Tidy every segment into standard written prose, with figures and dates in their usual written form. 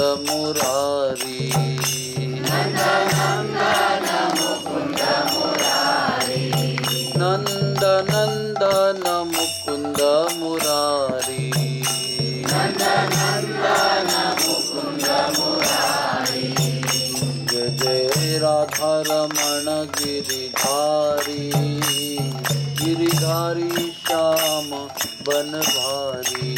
मुकुंद मुरारी नंद नंदन मुकुंद मुरारी नंद नंदन मुकुंद मुरारी नंद नंदन मुकुंद मुरारी जय जय राधा रमण गिरिधारी गिरिधारी श्याम बनभारी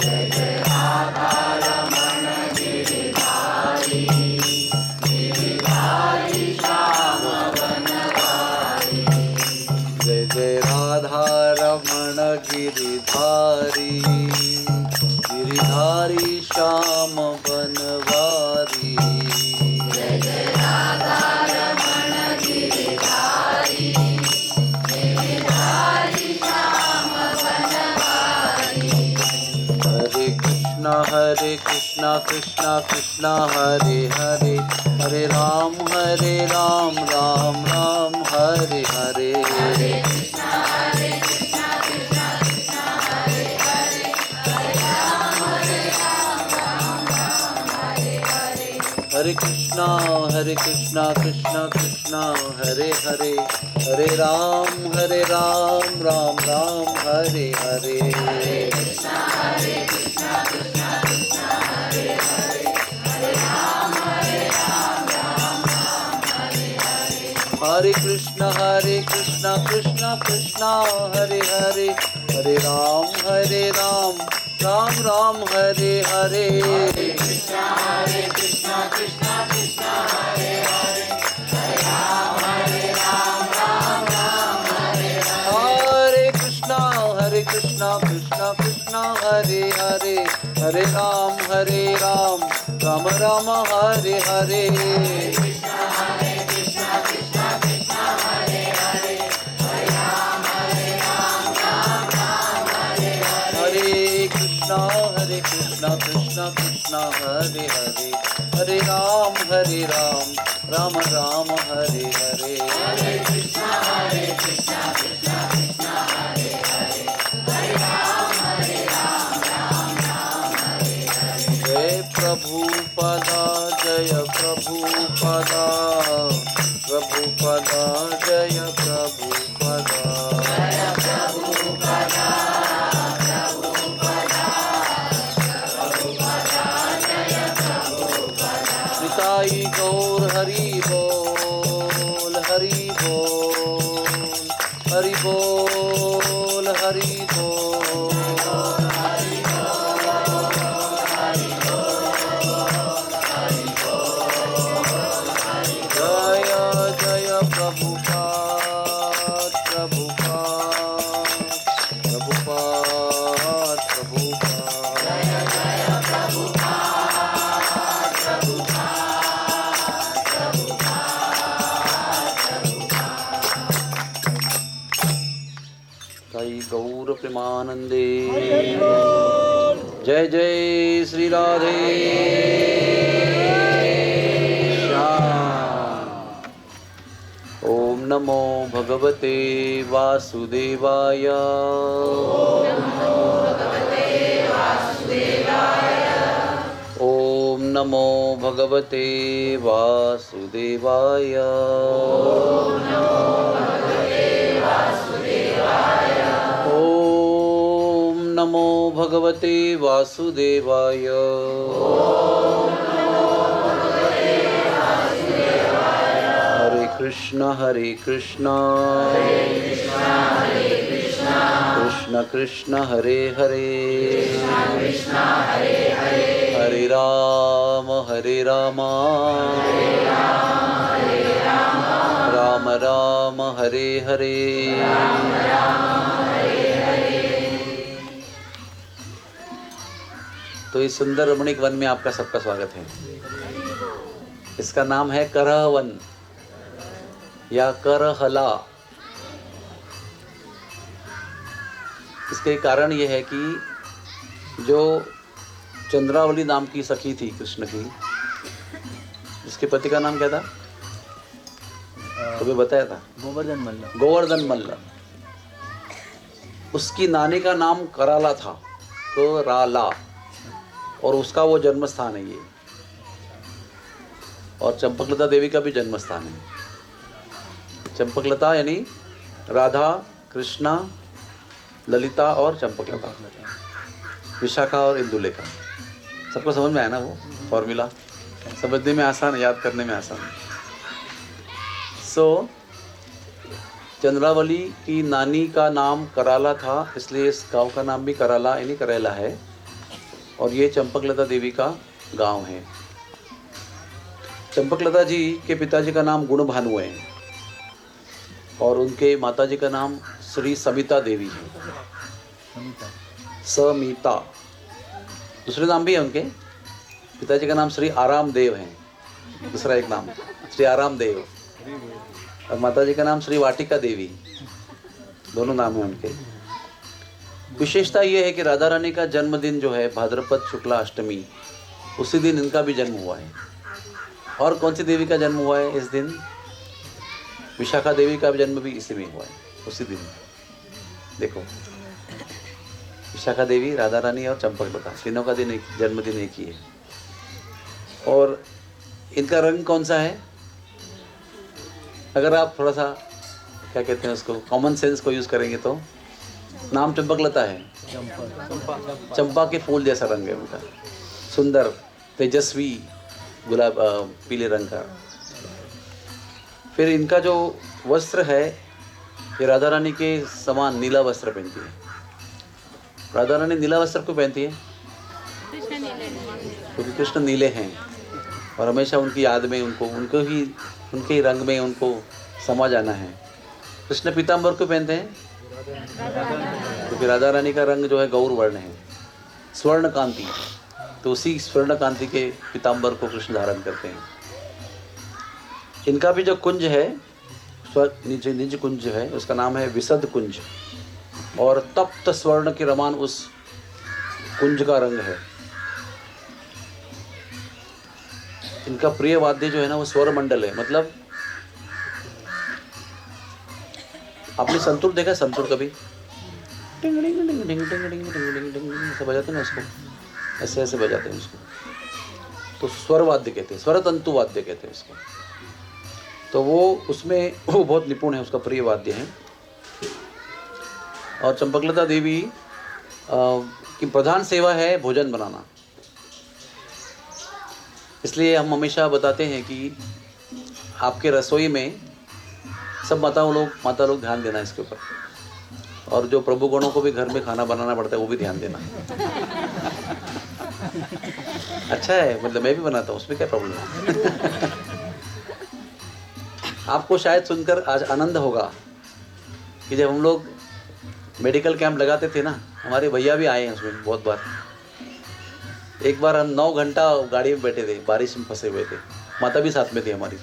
जय जय राधा रमण गिरिधारी गिरिधारी श्याम बनवारी जय जय राधा रमण गिरिधारी गिरिधारी श्याम बनवारी जय जय राधा रमण गिरिधारी गिरिधारी श्याम बनवारी हरे कृष्णा कृष्ण कृष्ण हरे हरे हरे राम राम राम हरे हरे हरे कृष्णा कृष्ण कृष्ण हरे हरे हरे राम राम हरे हरे हरे कृष्णा कृष्ण कृष्ण हरे हरे हरे राम राम राम हरे हरे हरे कृष्णा कृष्ण कृष्ण हरे हरे हरे राम राम हरे हरे हरे कृष्णा कृष्ण कृष्ण हरे हरे हरे राम राम राम हरे हरे हरे कृष्णा कृष्ण कृष्ण हरे हरे हरे राम राम हरे हरे हरे कृष्णा कृष्ण कृष्ण हरे हरे हरे राम राम राम हरे हरे कृष्णा कृष्ण कृष्ण हरे हरे हरे राम राम हरे हरे हरे कृष्णा कृष्ण कृष्ण हरे हरे हरे राम राम राम हरे हरे हरे कृष्णा कृष्ण कृष्ण हरे हरे हरे राम राम हरे हरे जय प्रभुपदा जय प्रभुपदा प्रभुपदा जय प्रभुपदा जय प्रभुपदा प्रभुपदा प्रभुपदा जय प्रभुपदा निताई गौर हरि बोल हरि बोल हरि बोल हरि बोल हरि बोल हरि जय जय प्रभुपाद प्रभुपाद प्रभुपाद प्रभुपाद जय जय प्रभुपाद प्रभुपाद ताई गौर प्रेमानंदे जय जय श्री राधे श्याम। ओम नमो भगवते वासुदेवाय ओम नमो भगवते वासुदेवाय ओम नमो भगवते वासुदेवाय हरे कृष्ण कृष्ण कृष्ण हरे हरे हरे राम राम राम हरे हरे तो इस सुंदर रमणीक वन में आपका सबका स्वागत है। इसका नाम है करहवन या करहला। इसके कारण यह है कि जो चंद्रावली नाम की सखी थी कृष्ण की, जिसके पति का नाम क्या था तुम्हें बताया था? गोवर्धन मल्ल। उसकी नानी का नाम कराला था, तो राला। और उसका वो जन्म स्थान है ये। और चंपकलता देवी का भी जन्म स्थान है। चंपकलता यानी राधा, कृष्णा, ललिता और चंपकलता, विशाखा और इंदुलेखा। सबको समझ में आया ना वो फॉर्मूला? समझने में आसान, याद करने में आसान। सो चंद्रावली की नानी का नाम कराला था, इसलिए इस गांव का नाम भी कराला यानी करेला है। और ये चंपकलता देवी का गांव है। चंपकलता जी के पिताजी का नाम गुणभानु है और उनके माताजी का नाम श्री समिता देवी है। समिता दूसरे नाम भी है उनके। पिताजी का नाम श्री आराम देव है, दूसरा एक नाम श्री आराम देव। और माताजी का नाम श्री वाटिका देवी, दोनों नाम हैं उनके। विशेषता ये है कि राधा रानी का जन्मदिन जो है भाद्रपद शुक्ला अष्टमी, उसी दिन इनका भी जन्म हुआ है। और कौन सी देवी का जन्म हुआ है इस दिन? विशाखा देवी का जन्म भी इसी में हुआ है, उसी दिन। देखो, विशाखा देवी, राधा रानी और चंपकलता, तीनों का दिन जन्मदिन एक ही है। और इनका रंग कौन सा है? अगर आप थोड़ा सा क्या कहते हैं उसको, कॉमन सेंस को यूज़ करेंगे तो नाम चंपकलता है, चंपा के फूल जैसा रंग है उनका, सुंदर तेजस्वी गुलाब पीले रंग का। फिर इनका जो वस्त्र है ये राधा रानी के समान नीला वस्त्र पहनती है। राधा रानी नीला वस्त्र क्यों पहनती है? क्योंकि कृष्ण नीले हैं और हमेशा उनकी याद में उनके ही रंग में उनको समा जाना है। कृष्ण पीताम्बर क्यों पहनते हैं? क्योंकि राधा रानी का रंग जो है गौर वर्ण है, स्वर्ण कांति, तो उसी स्वर्ण कांति के पीताम्बर को कृष्ण धारण करते हैं। इनका भी जो कुंज है, निज कुंज है, उसका नाम है विशद कुंज और तप्त स्वर्ण के रमान उस कुंज का रंग है। इनका प्रिय वाद्य जो है ना वो स्वर मंडल है। मतलब आपने संतूर देखा? संतूर कभी टिंग टिंग टिंग टिंग टिंग टिंग टिंग टिंग ऐसे बजाते हैं ना उसको, ऐसे ऐसे बजाते हैं उसको, तो स्वर वाद्य कहते हैं, स्वर तंतु वाद्य कहते हैं उसको। तो वो उसमें वो बहुत निपुण है, उसका प्रिय वाद्य है। और चंपकलता देवी की प्रधान सेवा है भोजन बनाना। इसलिए हम हमेशा बताते हैं कि आपके रसोई में सब माता लोग ध्यान देना इसके ऊपर। और जो प्रभु गणों को भी घर में खाना बनाना पड़ता है वो भी ध्यान देना। अच्छा है, मतलब मैं भी बनाता हूँ, उसमें क्या प्रॉब्लम है? आपको शायद सुनकर आज आनंद होगा कि जब हम लोग मेडिकल कैंप लगाते थे ना, हमारे भैया भी आए हैं उसमें बहुत बार। एक बार हम 9 घंटा गाड़ी में बैठे थे, बारिश में फंसे हुए थे, माता भी साथ में थी हमारी।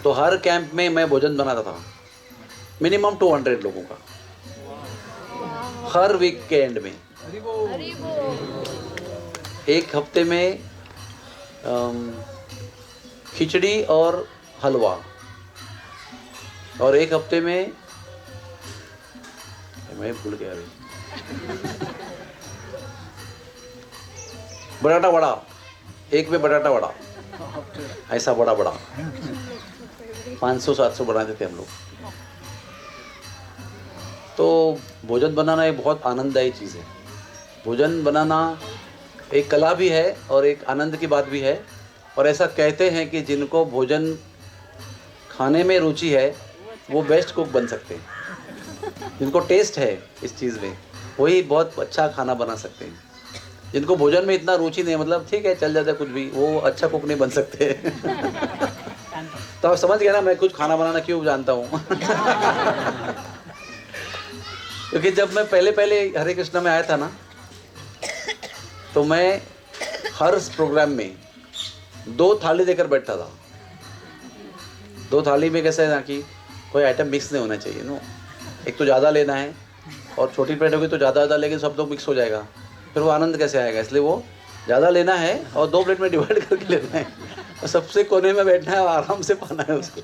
तो हर कैंप में मैं भोजन बनाता था, मिनिमम 200 लोगों का, हर वीकेंड में। एक हफ्ते में खिचड़ी और हलवा, और एक हफ्ते में मैं भूल गया अभी, बटाटा वड़ा, एक में बटाटा वड़ा, ऐसा बड़ा 500-700 बनाते थे हम लोग। तो भोजन बनाना एक बहुत आनंददायी चीज़ है। भोजन बनाना एक कला भी है और एक आनंद की बात भी है। और ऐसा कहते हैं कि जिनको भोजन खाने में रुचि है वो बेस्ट कुक बन सकते हैं। जिनको टेस्ट है इस चीज़ में वही बहुत अच्छा खाना बना सकते हैं। जिनको भोजन में इतना रुचि नहीं, मतलब ठीक है चल जाता है कुछ भी, वो अच्छा कुक नहीं बन सकते। तो आप समझ गए ना मैं कुछ खाना बनाना क्यों जानता हूँ। क्योंकि जब मैं पहले हरे कृष्णा में आया था ना, तो मैं हर प्रोग्राम में 2 थाली देकर बैठता था। 2 थाली में कैसे है ना कि कोई आइटम मिक्स नहीं होना चाहिए नो। एक तो ज़्यादा लेना है और छोटी प्लेट होगी तो ज़्यादा लेकिन सब तो मिक्स हो जाएगा, फिर वो आनंद कैसे आएगा। इसलिए वो ज़्यादा लेना है और 2 प्लेट में डिवाइड करके लेना है और सबसे कोने में बैठना है और आराम से पाना है उसको।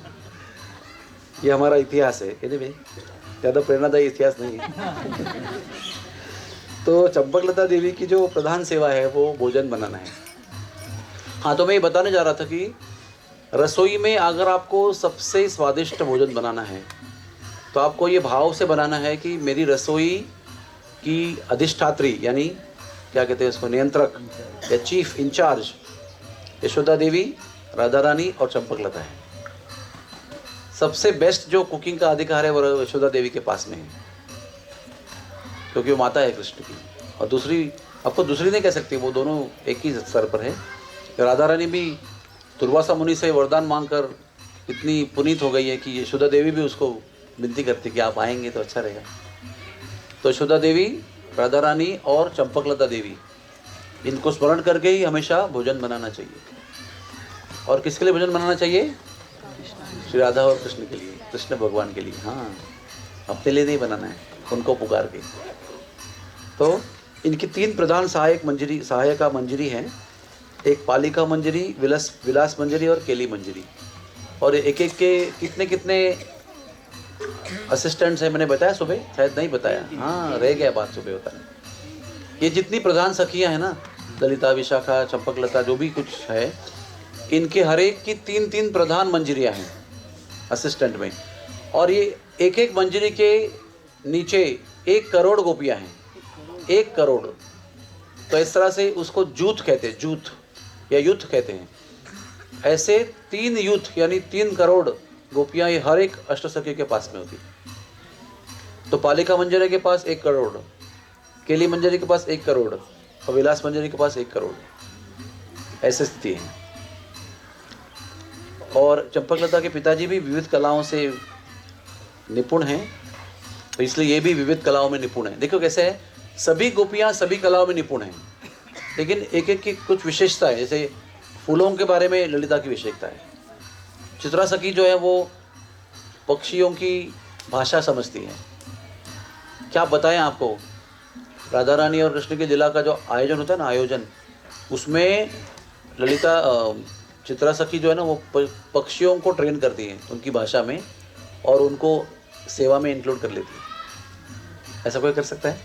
ये हमारा इतिहास है। एनीवे ज़्यादा प्रेरणादायी इतिहास नहीं है। तो चंपकलता देवी की जो प्रधान सेवा है वो भोजन बनाना है। हाँ, तो मैं ये बताने जा रहा था कि रसोई में अगर आपको सबसे स्वादिष्ट भोजन बनाना है तो आपको ये भाव से बनाना है कि मेरी रसोई की अधिष्ठात्री यानी क्या कहते हैं उसको, नियंत्रक या चीफ इंचार्ज यशोदा देवी, राधा रानी और चंपकलता है। सबसे बेस्ट जो कुकिंग का अधिकार है वो यशोदा देवी के पास में है, क्योंकि वो माता है कृष्ण की। और दूसरी आपको दूसरी नहीं कह सकती, वो दोनों एक ही स्तर पर है। राधा रानी भी दुर्वासा मुनि से वरदान मांगकर इतनी पुनीत हो गई है कि यशोदा देवी भी उसको विनती करती कि आप आएंगे तो अच्छा रहेगा। तो यशोदा देवी, राधा रानी और चंपकलता देवी, इनको स्मरण करके ही हमेशा भोजन बनाना चाहिए। और किसके लिए भोजन बनाना चाहिए? श्री राधा और कृष्ण के लिए, कृष्ण भगवान के लिए। हाँ, अपने लिए नहीं बनाना है, उनको पुकार के। तो इनकी 3 प्रधान सहायका मंजरी हैं। एक पालिका मंजरी, विलास मंजरी और केली मंजरी। और एक एक के कितने कितने असिस्टेंट्स हैं मैंने बताया सुबह, शायद नहीं बताया, हाँ रह गया बात सुबह बताने। ये जितनी प्रधान सखियां हैं ना, ललिता, विशाखा, चंपकलता, जो भी कुछ है, इनके हर एक की 3-3 प्रधान मंजरियां हैं असिस्टेंट में। और ये एक एक मंजरी के नीचे 1 करोड़ गोपियां हैं, 1 करोड़। तो इस तरह से उसको जूथ कहते हैं, जूथ या युथ कहते हैं। ऐसे 3 युथ यानी 3 करोड़ गोपियां ये हर एक अष्टसखी के पास में होती। तो पालिका मंजरी के पास 1 करोड़, केली मंजरी के पास 1 करोड़ और विलास मंजरी के पास 1 करोड़, ऐसी स्थिति है। और चंपकलता के पिताजी भी विविध कलाओं से निपुण हैं, तो इसलिए ये भी विविध कलाओं में निपुण है। देखो कैसे है, सभी गोपियाँ सभी कलाओं में निपुण हैं, लेकिन एक एक की कुछ विशेषता है। जैसे फूलों के बारे में ललिता की विशेषता है। चित्रा सखी जो है वो पक्षियों की भाषा समझती है। क्या बताएं आपको, राधा रानी और कृष्ण की लीला का जो आयोजन होता है ना, आयोजन, उसमें ललिता चित्रा सखी जो है ना वो पक्षियों को ट्रेन करती है उनकी भाषा में और उनको सेवा में इंक्लूड कर लेती है। ऐसा कोई कर सकता है?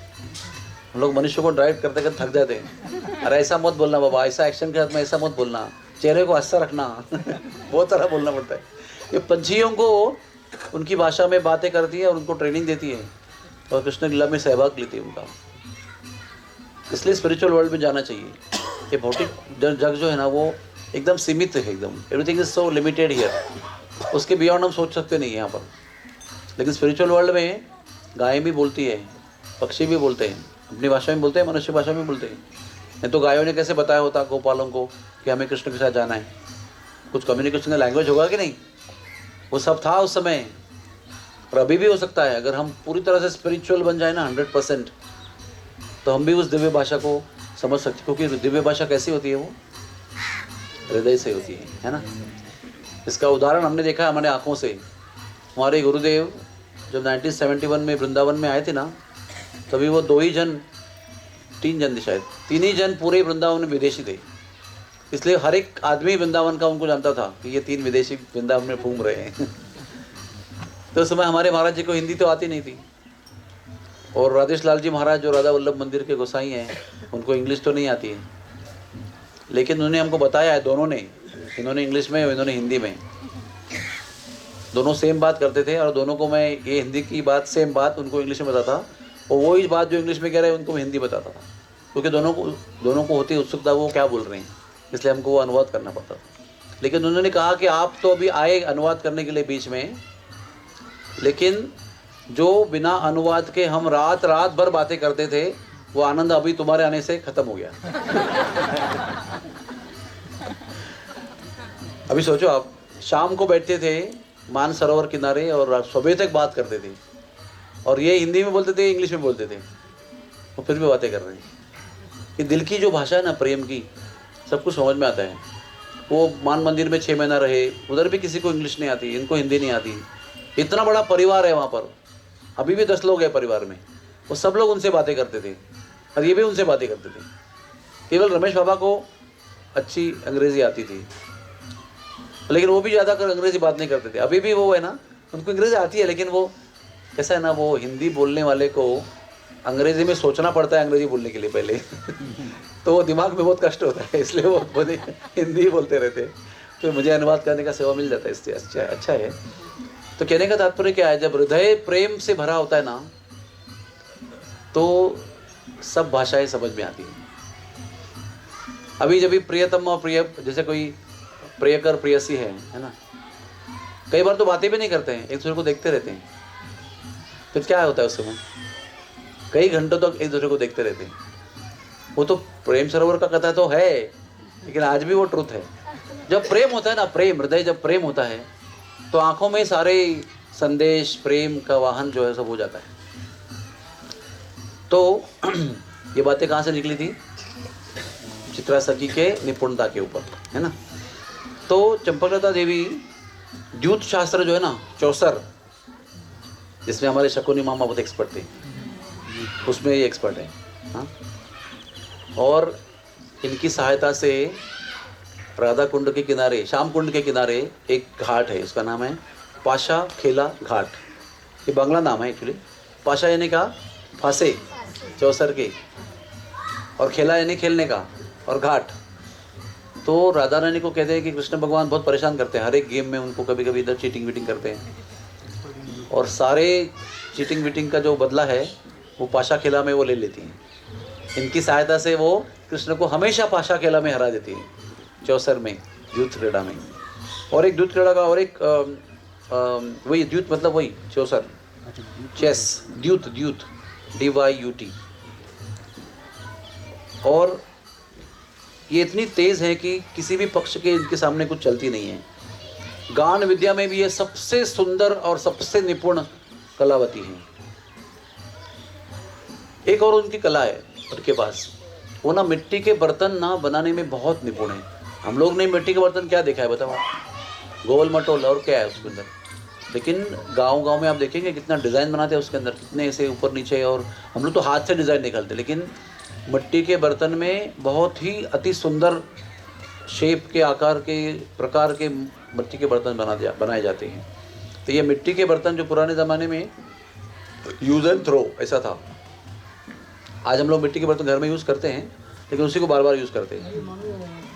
हम लोग मनुष्य को ड्राइव करते करते थक जाते हैं। अरे ऐसा मत बोलना बाबा, ऐसा एक्शन के हाथ में ऐसा मत बोलना, चेहरे को हंसा रखना बहुत सारा बोलना पड़ता है। ये पंछियों को उनकी भाषा में बातें करती है और उनको ट्रेनिंग देती है और कृष्ण लीला में सहभाग लेती है उनका। इसलिए स्पिरिचुअल वर्ल्ड में जाना चाहिए। ये भौतिक जग जो है ना वो एकदम सीमित है, एकदम everything is so limited here, उसके बियॉन्ड हम सोच सकते नहीं है यहाँ पर। लेकिन स्पिरिचुअल वर्ल्ड में गायें भी बोलती है, पक्षी भी बोलते हैं, अपनी भाषा में बोलते हैं, मनुष्य भाषा में बोलते हैं। नहीं तो गायों ने कैसे बताया होता गोपालों को कि हमें कृष्ण के साथ जाना है? कुछ कम्युनिकेशन का लैंग्वेज होगा कि नहीं? वो सब था उस समय, और अभी भी हो सकता है। अगर हम पूरी तरह से स्पिरिचुअल बन जाए ना 100%, तो हम भी उस दिव्य भाषा को समझ सकते, क्योंकि दिव्य भाषा कैसी होती है? वो हृदय से होती है ना। इसका उदाहरण हमने देखा है हमारे आँखों से। हमारे गुरुदेव जब 1971 में वृंदावन में आए थे ना, तभी वो 2 ही जन, 3 जन थे शायद, 3 ही जन पूरे वृंदावन में विदेशी थे। इसलिए हर एक आदमी वृंदावन का उनको जानता था कि ये 3 विदेशी वृंदावन में घूम रहे हैं तो उस समय हमारे महाराज जी को हिंदी तो आती नहीं थी, और राधेश लाल जी महाराज जो राधा वल्लभ मंदिर के गोसाई हैं, उनको इंग्लिश तो नहीं आती है, लेकिन उन्होंने हमको बताया है, दोनों ने, इन्होंने इंग्लिश में, इन्होंने हिंदी में, दोनों सेम बात करते थे। और दोनों को मैं ये हिंदी की बात, सेम बात उनको इंग्लिश में बताता, और वही बात जो इंग्लिश में कह रहे हैं उनको मैं हिंदी बताता था, क्योंकि दोनों को होती उत्सुकता वो क्या बोल रहे हैं, इसलिए हमको वो अनुवाद करना पड़ता था। लेकिन उन्होंने कहा कि आप तो अभी आए अनुवाद करने के लिए बीच में, लेकिन जो बिना अनुवाद के हम रात भर बातें करते थे, वो आनंद अभी तुम्हारे आने से खत्म हो गया अभी सोचो आप, शाम को बैठते थे मानसरोवर किनारे और सुबह तक बात करते थे, और ये हिंदी में बोलते थे, इंग्लिश में बोलते थे, और फिर भी बातें कर रहे हैं। ये दिल की जो भाषा है ना, प्रेम की, सब कुछ समझ में आता है। वो मान मंदिर में 6 महीना रहे, उधर भी किसी को इंग्लिश नहीं आती, इनको हिंदी नहीं आती। इतना बड़ा परिवार है वहाँ पर, अभी भी 10 लोग हैं परिवार में, वो सब लोग उनसे बातें करते थे और ये भी उनसे बातें करते थे। केवल रमेश बाबा को अच्छी अंग्रेज़ी आती थी, लेकिन वो भी ज़्यादा कर अंग्रेज़ी बात नहीं करते थे। अभी भी वो है ना, उनको अंग्रेज़ी आती है, लेकिन वो कैसा है ना, वो हिंदी बोलने वाले को अंग्रेजी में सोचना पड़ता है अंग्रेजी बोलने के लिए पहले तो वो दिमाग में बहुत कष्ट होता है, इसलिए वो हिंदी ही बोलते रहते हैं। तो मुझे अनुवाद करने का सेवा मिल जाता है, इससे अच्छा है। तो कहने का तात्पर्य क्या है, जब हृदय प्रेम से भरा होता है ना तो सब भाषाएं समझ में आती हैं। अभी जब भी प्रियतम और प्रिय, जैसे कोई प्रियकर प्रियसी है ना, कई बार तो बातें भी नहीं करते हैं, एक दूसरे को देखते रहते हैं। फिर क्या होता है उस समय, कई घंटों तक एक दूसरे को देखते रहते हैं। वो तो प्रेम सरोवर का कथा तो है, लेकिन आज भी वो ट्रुथ है। जब प्रेम होता है ना, प्रेम, हृदय जब प्रेम होता है तो आंखों में सारे संदेश, प्रेम का वाहन जो है सब हो जाता है। तो ये बातें कहाँ से निकली थी, चित्रा सखी के निपुणता के ऊपर, है ना। तो चंपकलता देवी द्यूत शास्त्र जो है ना, चौसर, जिसमें हमारे शकुनी मामा बहुत एक्सपर्ट थे, उसमें ये एक्सपर्ट है। हाँ, और इनकी सहायता से राधा कुंड के किनारे, श्याम कुंड के किनारे एक घाट है, उसका नाम है पाशा खेला घाट। ये बांग्ला नाम है एक्चुअली। पाशा यानी का फांसे, चौसर के, और खेला यानी खेलने का, और घाट। तो राधा रानी को कहते हैं कि कृष्ण भगवान बहुत परेशान करते हैं, हर एक गेम में उनको कभी कभी इधर चीटिंग वीटिंग करते हैं, और सारे चीटिंग वीटिंग का जो बदला है वो पाशा खेला में वो ले लेती हैं। इनकी सहायता से वो कृष्ण को हमेशा पाशा खेला में हरा देती हैं, चौसर में, द्यूत क्रीड़ा में। और एक द्यूत क्रीड़ा का और एक वही द्यूत मतलब वही चौसर, चेस, द्यूत, द्यूत DYUT। और ये इतनी तेज है कि किसी भी पक्ष के इनके सामने कुछ चलती नहीं है। गान विद्या में भी ये सबसे सुंदर और सबसे निपुण कलावती हैं। एक और उनकी कला है उनके पास, वो ना मिट्टी के बर्तन ना बनाने में बहुत निपुण है। हम लोग ने मिट्टी के बर्तन क्या देखा है बताओ आप, गोल मटोल और क्या है उसके अंदर, लेकिन गांव-गांव में आप देखेंगे कितना डिज़ाइन बनाते हैं उसके अंदर, कितने ऐसे ऊपर नीचे, और हम लोग तो हाथ से डिज़ाइन निकालते, लेकिन मिट्टी के बर्तन में बहुत ही अति सुंदर शेप के, आकार के, प्रकार के मिट्टी के बर्तन बनाए जाते हैं। तो ये मिट्टी के बर्तन जो पुराने ज़माने में यूज़ एंड थ्रो ऐसा था, आज हम लोग मिट्टी के बर्तन घर में यूज़ करते हैं, लेकिन उसी को बार बार यूज़ करते हैं,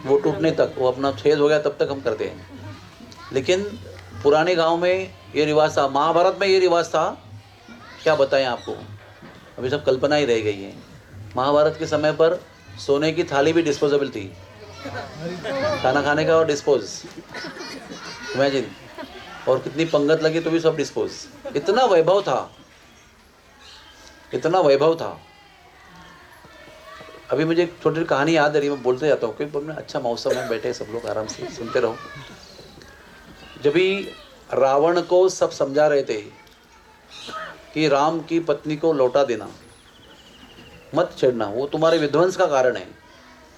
वो टूटने तक, वो अपना छेद हो गया तब तक हम करते हैं। लेकिन पुराने गांव में ये रिवाज था, महाभारत में ये रिवाज था, क्या बताएं आपको, अभी सब कल्पना ही रह गई है। महाभारत के समय पर सोने की थाली भी डिस्पोजेबल थी, खाना खाने का और डिस्पोज, इमेजिन, और कितनी पंगत लगी तो भी सब डिस्पोज। इतना वैभव था, इतना वैभव था। अभी मुझे एक छोटी कहानी याद आ रही है, मैं बोलते जाता हूँ क्योंकि अच्छा मौसम में बैठे सब लोग आराम से सुनते रहो। जब भी रावण को सब समझा रहे थे कि राम की पत्नी को लौटा देना, मत छेड़ना, वो तुम्हारे विध्वंस का कारण है,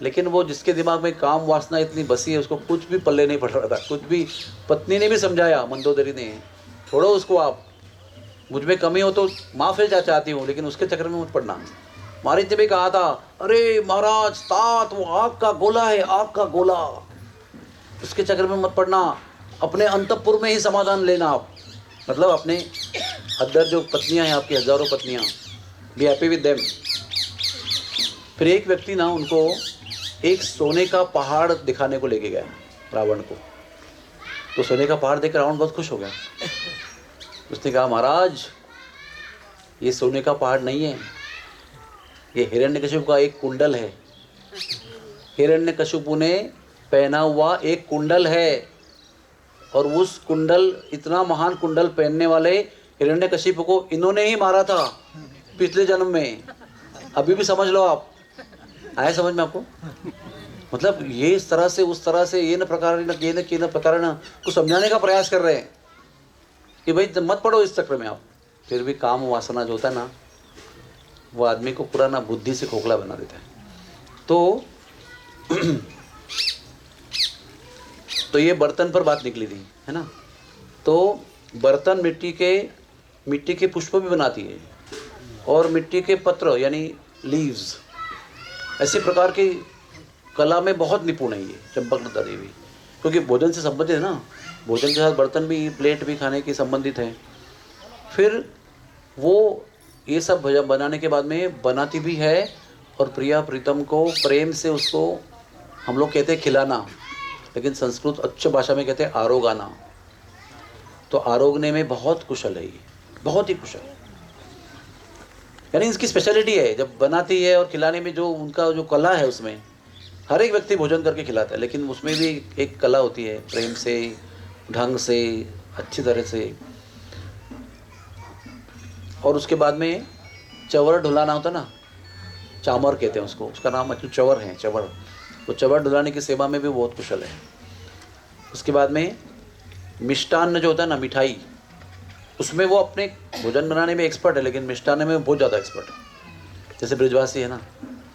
लेकिन वो जिसके दिमाग में काम वासना इतनी बसी है उसको कुछ भी पल्ले नहीं पड़ रहा था, कुछ भी। पत्नी ने भी समझाया, मंदोदरी ने, छोड़ो उसको, आप मुझ में कमी हो तो माफ़ी चाहती हूँ, लेकिन उसके चक्कर में मत पड़ना। महाराज ने भी कहा था, अरे महाराज तात वो आग का गोला है, आग का गोला, उसके चक्कर में मत पड़ना, अपने अंतःपुर में ही समाधान लेना आप, मतलब अपने अदर जो पत्नियां हैं आपकी, हजारों पत्नियां, बी हैप्पी विद देम। फिर एक व्यक्ति ना उनको एक सोने का पहाड़ दिखाने को लेके गया रावण को। तो सोने का पहाड़ देख रावण बहुत खुश हो गया। उसने कहा, महाराज ये सोने का पहाड़ नहीं है, ये हिरण्यकशिपु का एक कुंडल है, हिरण्यकशिपु ने पहना हुआ एक कुंडल है, और उस कुंडल, इतना महान कुंडल पहनने वाले हिरण्यकशिपु को इन्होंने ही मारा था पिछले जन्म में। अभी भी समझ लो आप, आया समझ में आपको? मतलब ये इस तरह से उस तरह से ये न प्रकार न कुछ समझाने का प्रयास कर रहे हैं कि भाई मत पड़ो इस चक्र में आप। फिर भी काम वासना जो होता है ना, वो आदमी को पूरा ना बुद्धि से खोखला बना देता है। तो ये बर्तन पर बात निकली थी, है ना। तो बर्तन मिट्टी के पुष्प भी बनाती है, और मिट्टी के पत्र यानी लीव्स, ऐसे प्रकार की कला में बहुत निपुण है ये चंपकलता देवी, क्योंकि भोजन से संबंधित है ना, भोजन के साथ बर्तन भी, प्लेट भी खाने की संबंधित है। फिर वो ये सब भजन बनाने के बाद में बनाती भी है, और प्रिया प्रीतम को प्रेम से उसको हम लोग कहते हैं खिलाना, लेकिन संस्कृत अच्छी भाषा में कहते हैं आरोगाना। तो आरोगने में बहुत कुशल है ये, बहुत ही कुशल, यानी इसकी स्पेशलिटी है। जब बनाती है और खिलाने में जो उनका जो कला है, उसमें हर एक व्यक्ति भोजन करके खिलाता है, लेकिन उसमें भी एक कला होती है, प्रेम से, ढंग से, अच्छी तरह से। और उसके बाद में चवर ढुलाना होता ना, चामर कहते हैं उसको, उसका नाम एक्चुअली चवर है, चवर। वो चवर ढुलाने की सेवा में भी बहुत कुशल है। उसके बाद में मिष्टान्न जो होता है ना, मिठाई, उसमें वो अपने भोजन बनाने में एक्सपर्ट है, लेकिन मिष्टान्न में बहुत ज़्यादा एक्सपर्ट है। जैसे ब्रिजवासी है ना,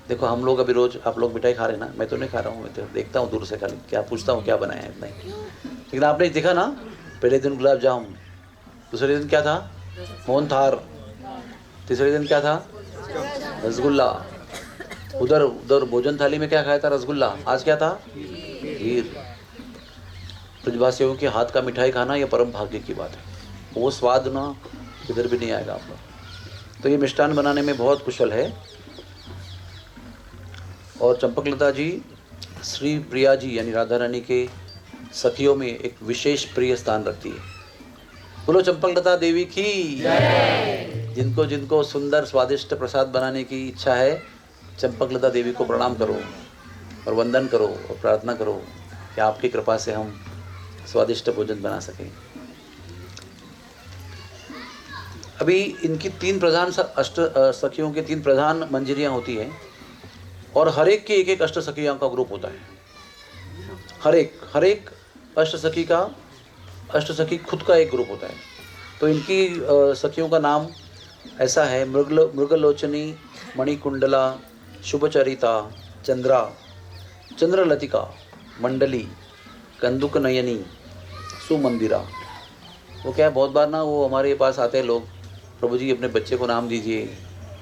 देखो हम लोग अभी रोज़ आप लोग मिठाई खा रहे हैं ना, मैं तो नहीं खा रहा हूँ, मैं तो देखता हूँ दूर से, खाली क्या पूछता हूँ क्या बनाया है, इतना ही। लेकिन आपने देखा ना, पहले दिन गुलाब जामुन, दूसरे दिन क्या था, मोहनथाल, तीसरे दिन क्या था, रसगुल्ला। उधर उधर भोजन थाली में क्या खाया था, रसगुल्ला। आज क्या था, खीर। ब्रजवासियों के हाथ का मिठाई खाना ये परम भाग्य की बात है, वो स्वाद ना किधर भी नहीं आएगा आप लोग। तो ये मिष्ठान बनाने में बहुत कुशल है। और चंपकलता जी श्री प्रिया जी यानी राधा रानी के सखियों में एक विशेष प्रिय स्थान रखती है। बोलो चंपकलता देवी की जय। जिनको जिनको सुंदर स्वादिष्ट प्रसाद बनाने की इच्छा है, चंपकलता देवी को प्रणाम करो और वंदन करो और प्रार्थना करो कि आपकी कृपा से हम स्वादिष्ट भोजन बना सकें। अभी इनकी तीन प्रधान अष्ट सखियों के तीन प्रधान मंजरियाँ होती हैं, और हर एक की एक एक अष्ट सखियों का ग्रुप होता है। हर एक अष्ट सखी खुद का एक ग्रुप होता है। तो इनकी सखियों का नाम ऐसा है, मृगलोचनी, मणिकुंडला, शुभचरिता, चंद्रा, चंद्रलतिका, मंडली, कंदुक नयनी, सुमंदिरा। वो क्या है, बहुत बार ना वो हमारे पास आते हैं लोग, प्रभु जी अपने बच्चे को नाम दीजिए,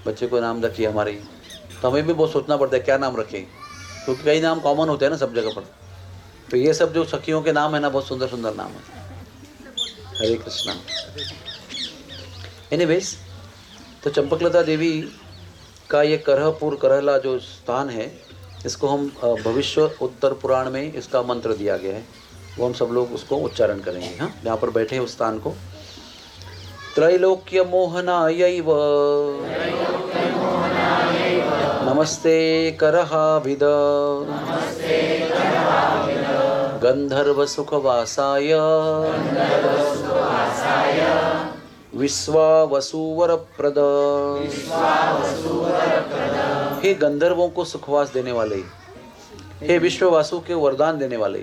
बच्चे को नाम रखिए हमारे। तो हमें भी बहुत सोचना पड़ता है क्या नाम रखें, क्योंकि कई नाम कॉमन होते हैं ना सब जगह पर। तो ये सब जो सखियों के नाम है ना, बहुत सुंदर सुंदर नाम है। हरे कृष्णा। एनीवेज, तो चंपकलता देवी का ये करहपुर करहला जो स्थान है, इसको हम भविष्य उत्तर पुराण में इसका मंत्र दिया गया है, वो हम सब लोग उसको उच्चारण करेंगे। हाँ, जहाँ पर बैठे हैं उस स्थान को। त्रैलोक्य मोहनायैव नमस्ते करहाभिद गंधर्व सुखवासाय विश्वावसुवरप्रद। हे गंधर्वों को सुखवास देने वाले, हे विश्ववासु के वरदान देने वाले,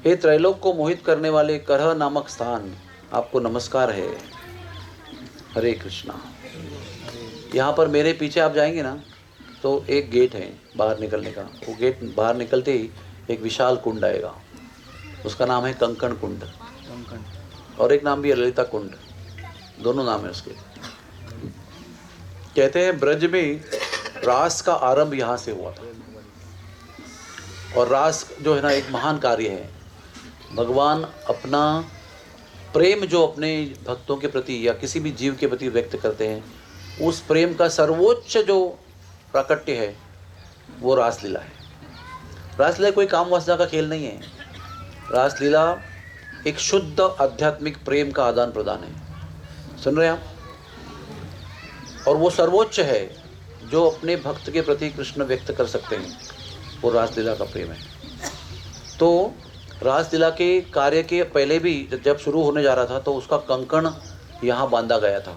हे त्रैलोक को मोहित करने वाले करह नामक स्थान, आपको नमस्कार है। हरे कृष्णा। यहाँ पर मेरे पीछे आप जाएंगे ना, तो एक गेट है बाहर निकलने का। वो गेट बाहर निकलते ही एक विशाल कुंड आएगा, उसका नाम है कंकण कुंड, और एक नाम भी है ललिता कुंड, दोनों नाम है उसके। कहते हैं ब्रज में रास का आरंभ यहाँ से हुआ था, और रास जो है ना एक महान कार्य है। भगवान अपना प्रेम जो अपने भक्तों के प्रति या किसी भी जीव के प्रति व्यक्त करते हैं, उस प्रेम का सर्वोच्च जो प्राकट्य है वो रासलीला है। रासलीला कोई काम वासना का खेल नहीं है। रासलीला एक शुद्ध आध्यात्मिक प्रेम का आदान प्रदान है। सुन रहे हैं आप? और वो सर्वोच्च है जो अपने भक्त के प्रति कृष्ण व्यक्त कर सकते हैं, वो रासलीला का प्रेम है। तो रासलीला के कार्य के पहले भी जब शुरू होने जा रहा था, तो उसका कंकण यहाँ बांधा गया था।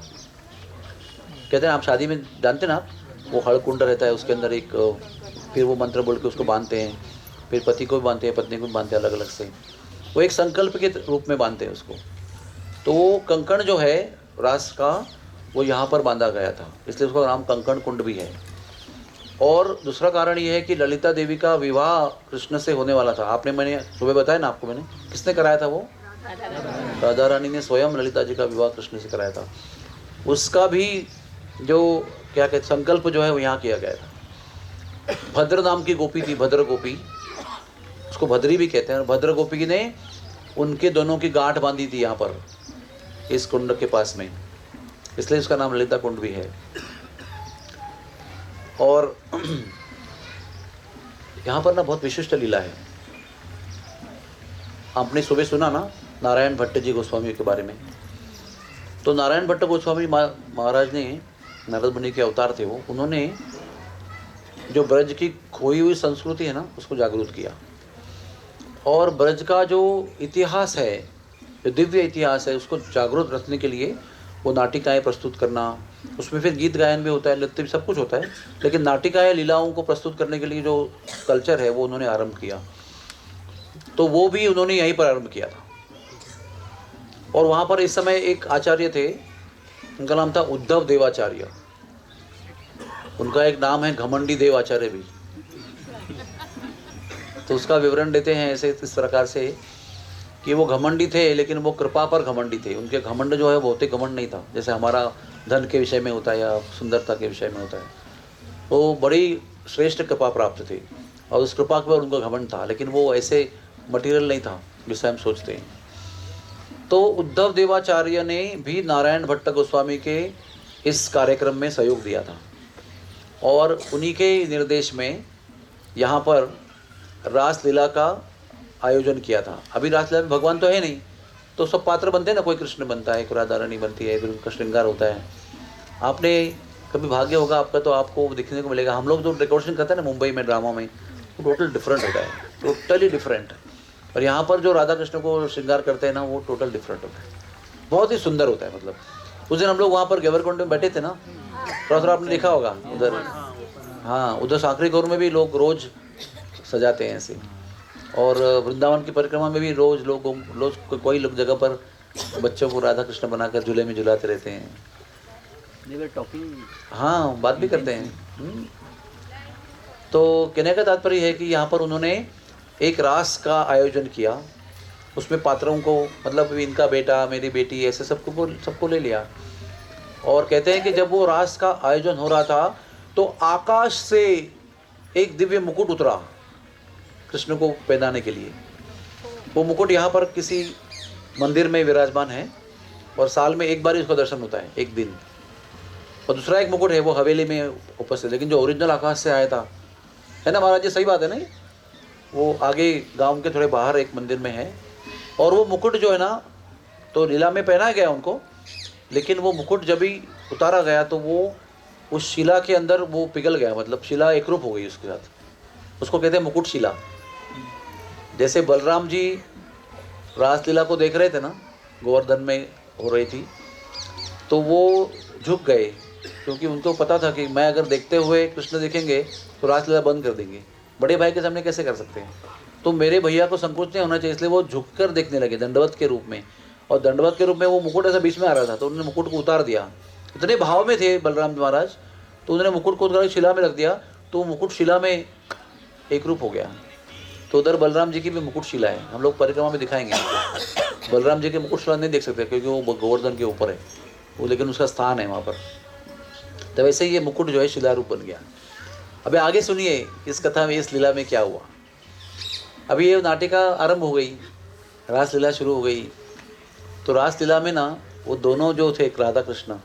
कहते हैं आप शादी में जानते ना, आप वो हड़कुंड रहता है, उसके अंदर एक फिर वो मंत्र बोल के उसको बांधते हैं, फिर पति को भी बांधते हैं, पत्नी को भी बांधते हैं, अलग अलग से। वो एक संकल्प के रूप में बांधते हैं उसको। तो वो कंकण जो है रास का, वो यहाँ पर बांधा गया था, इसलिए उसका नाम कंकण कुंड भी है। और दूसरा कारण ये है कि ललिता देवी का विवाह कृष्ण से होने वाला था। आपने, मैंने सुबह बताया ना आपको, मैंने किसने कराया था वो? राधा रानी ने स्वयं ललिता जी का विवाह कृष्ण से कराया था। उसका भी जो क्या कहते संकल्प जो है वो यहाँ किया गया था। भद्र नाम की गोपी थी, भद्र गोपी, उसको भद्री भी कहते हैं। और भद्र गोपी ने उनके दोनों की गांठ बांधी थी यहाँ पर इस कुंड के पास में। इसलिए इसका नाम ललिता कुंड भी है। और यहाँ पर ना बहुत विशिष्ट लीला है। आपने सुबह सुना ना नारायण भट्ट जी गोस्वामी के बारे में। तो नारायण भट्ट गोस्वामी महाराज ने, नारद मुनि के अवतार थे वो, उन्होंने जो ब्रज की खोई हुई संस्कृति है ना उसको जागरूक किया। और ब्रज का जो इतिहास है, जो दिव्य इतिहास है, उसको जागरूक रखने के लिए वो नाटिकाएं प्रस्तुत करना, उसमें फिर गीत गायन भी होता है, नृत्य भी, सब कुछ होता है, लेकिन नाटिकाएं लीलाओं को प्रस्तुत करने के लिए जो कल्चर है वो उन्होंने आरंभ किया। तो वो भी उन्होंने यहीं पर आरंभ किया था। और वहाँ पर इस समय एक आचार्य थे, उनका नाम था उद्धव देवाचार्य। उनका एक नाम है घमंडी देव आचार्य भी। तो उसका विवरण देते हैं ऐसे इस प्रकार से कि वो घमंडी थे, लेकिन वो कृपा पर घमंडी थे। उनके घमंड जो है भौतिक घमंड नहीं था, जैसे हमारा धन के विषय में होता है या सुंदरता के विषय में होता है। वो बड़ी श्रेष्ठ कृपा प्राप्त थे और उस कृपा पर उनका घमंड था, लेकिन वो ऐसे मटेरियल नहीं था जिसे हम सोचते हैं। तो उद्धव देवाचार्य ने भी नारायण भट्ट गोस्वामी के इस कार्यक्रम में सहयोग दिया था और उन्हीं के निर्देश में यहाँ पर रासलीला का आयोजन किया था। अभी रासलीला में भगवान तो है नहीं, तो सब पात्र बनते हैं ना, कोई कृष्ण बनता है, कोई राधा रानी बनती है, फिर उनका श्रृंगार होता है। आपने कभी भाग्य होगा आपका तो आपको दिखने को मिलेगा। हम लोग जो डेकोरेशन करते हैं ना मुंबई में ड्रामा में, वो टोटल डिफरेंट होता है, टोटली डिफरेंट। और यहाँ पर जो राधा कृष्ण को श्रृंगार करते हैं ना, वो टोटल डिफरेंट होता है, बहुत ही सुंदर होता है। मतलब उस दिन हम लोग वहाँ पर गेवरकुंड में बैठे थे ना, थोड़ा थोड़ा आपने देखा होगा उधर। हाँ, उधर सांकरी गौर में भी लोग रोज सजाते हैं ऐसे। और वृंदावन की परिक्रमा में भी रोज लोग कोई लोग जगह पर बच्चों को राधा कृष्ण बनाकर झूले में झुलाते रहते हैं। हाँ, बात भी करते हैं। तो कहने का तात्पर्य है कि यहाँ पर उन्होंने एक रास का आयोजन किया। उसमें पात्रों को, मतलब इनका बेटा, मेरी बेटी, ऐसे सबको ले लिया। और कहते हैं कि जब वो रास का आयोजन हो रहा था तो आकाश से एक दिव्य मुकुट उतरा कृष्ण को पहनाने के लिए। वो मुकुट यहाँ पर किसी मंदिर में विराजमान है और साल में एक बार ही उसका दर्शन होता है, एक दिन। और दूसरा एक मुकुट है वो हवेली में उपस्थित, लेकिन जो ओरिजिनल आकाश से आया था, है ना महाराज जी, सही बात है ना, वो आगे गांव के थोड़े बाहर एक मंदिर में है। और वो मुकुट जो है ना, तो लीला में पहना गया उनको, लेकिन वो मुकुट जब ही उतारा गया तो वो उस शिला के अंदर वो पिघल गया, मतलब शिला एकरूप हो गई उसके साथ। उसको कहते हैं मुकुट शिला। जैसे बलराम जी रासलीला को देख रहे थे ना, गोवर्धन में हो रही थी, तो वो झुक गए, क्योंकि उनको पता था कि मैं अगर देखते हुए कृष्ण देखेंगे तो रासलीला बंद कर देंगे, बड़े भाई के सामने कैसे कर सकते हैं। तो मेरे भैया को संकोच नहीं होना चाहिए, इसलिए वो झुककर देखने लगे दंडवत के रूप में। और दंडवत के रूप में वो मुकुट ऐसा बीच में आ रहा था, तो उन्होंने मुकुट को उतार दिया। इतने भाव में थे बलराम महाराज, तो उन्होंने मुकुट को उतार शिला में रख दिया, तो वो मुकुट शिला में एक रूप हो गया। तो उधर बलराम जी की भी मुकुट शिला है, हम लोग परिक्रमा में दिखाएंगे आपको। बलराम जी के मुकुट शिला नहीं देख सकते क्योंकि वो गोवर्धन के ऊपर है वो, लेकिन उसका स्थान है वहाँ पर। तो वैसे ही ये मुकुट जो है शिला रूप बन गया। अभी आगे सुनिए इस कथा में, इस लीला में क्या हुआ। अभी ये नाटिका आरंभ हो गई, रासलीला शुरू हो गई। तो रासलीला में ना वो दोनों जो थे राधा कृष्ण,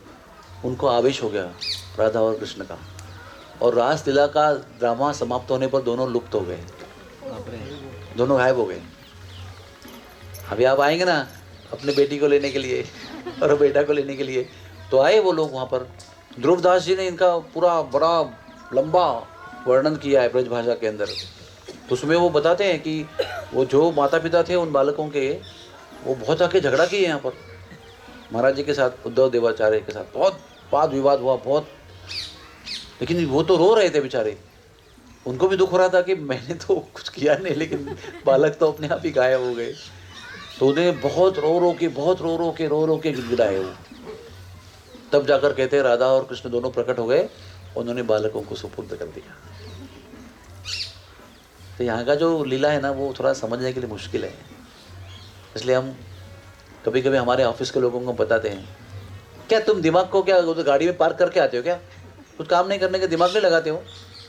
उनको आवेश हो गया राधा और कृष्ण का, और रासलीला का ड्रामा समाप्त होने पर दोनों लुप्त हो गए, दोनों गायब हो गए। अभी आप आएंगे ना अपने बेटी को लेने के लिए और बेटा को लेने के लिए, तो आए वो लोग वहाँ पर। ध्रुवदास जी ने इनका पूरा बड़ा लंबा वर्णन किया है ब्रज भाषा के अंदर। तो उसमें वो बताते हैं कि वो जो माता पिता थे उन बालकों के, वो बहुत आके झगड़ा किए यहाँ पर महाराज जी के साथ, उद्धव देवाचार्य के साथ बहुत वाद विवाद हुआ बहुत। लेकिन वो तो रो रहे थे बेचारे, उनको भी दुख हो रहा था कि मैंने तो कुछ किया नहीं, लेकिन बालक तो अपने आप ही गायब हो गए। तो उन्हें बहुत रो रो के गिड़गिड़ाए वो। तब जाकर कहते हैं राधा और कृष्ण दोनों प्रकट हो गए, उन्होंने बालकों को सुपुर्द कर दिया। तो यहाँ का जो लीला है ना, वो थोड़ा समझने के लिए मुश्किल है। इसलिए हम कभी कभी हमारे ऑफिस के लोगों को बताते हैं, क्या तुम दिमाग को क्या गाड़ी में पार्क करके आते हो क्या, कुछ काम नहीं करने के दिमाग नहीं लगाते हो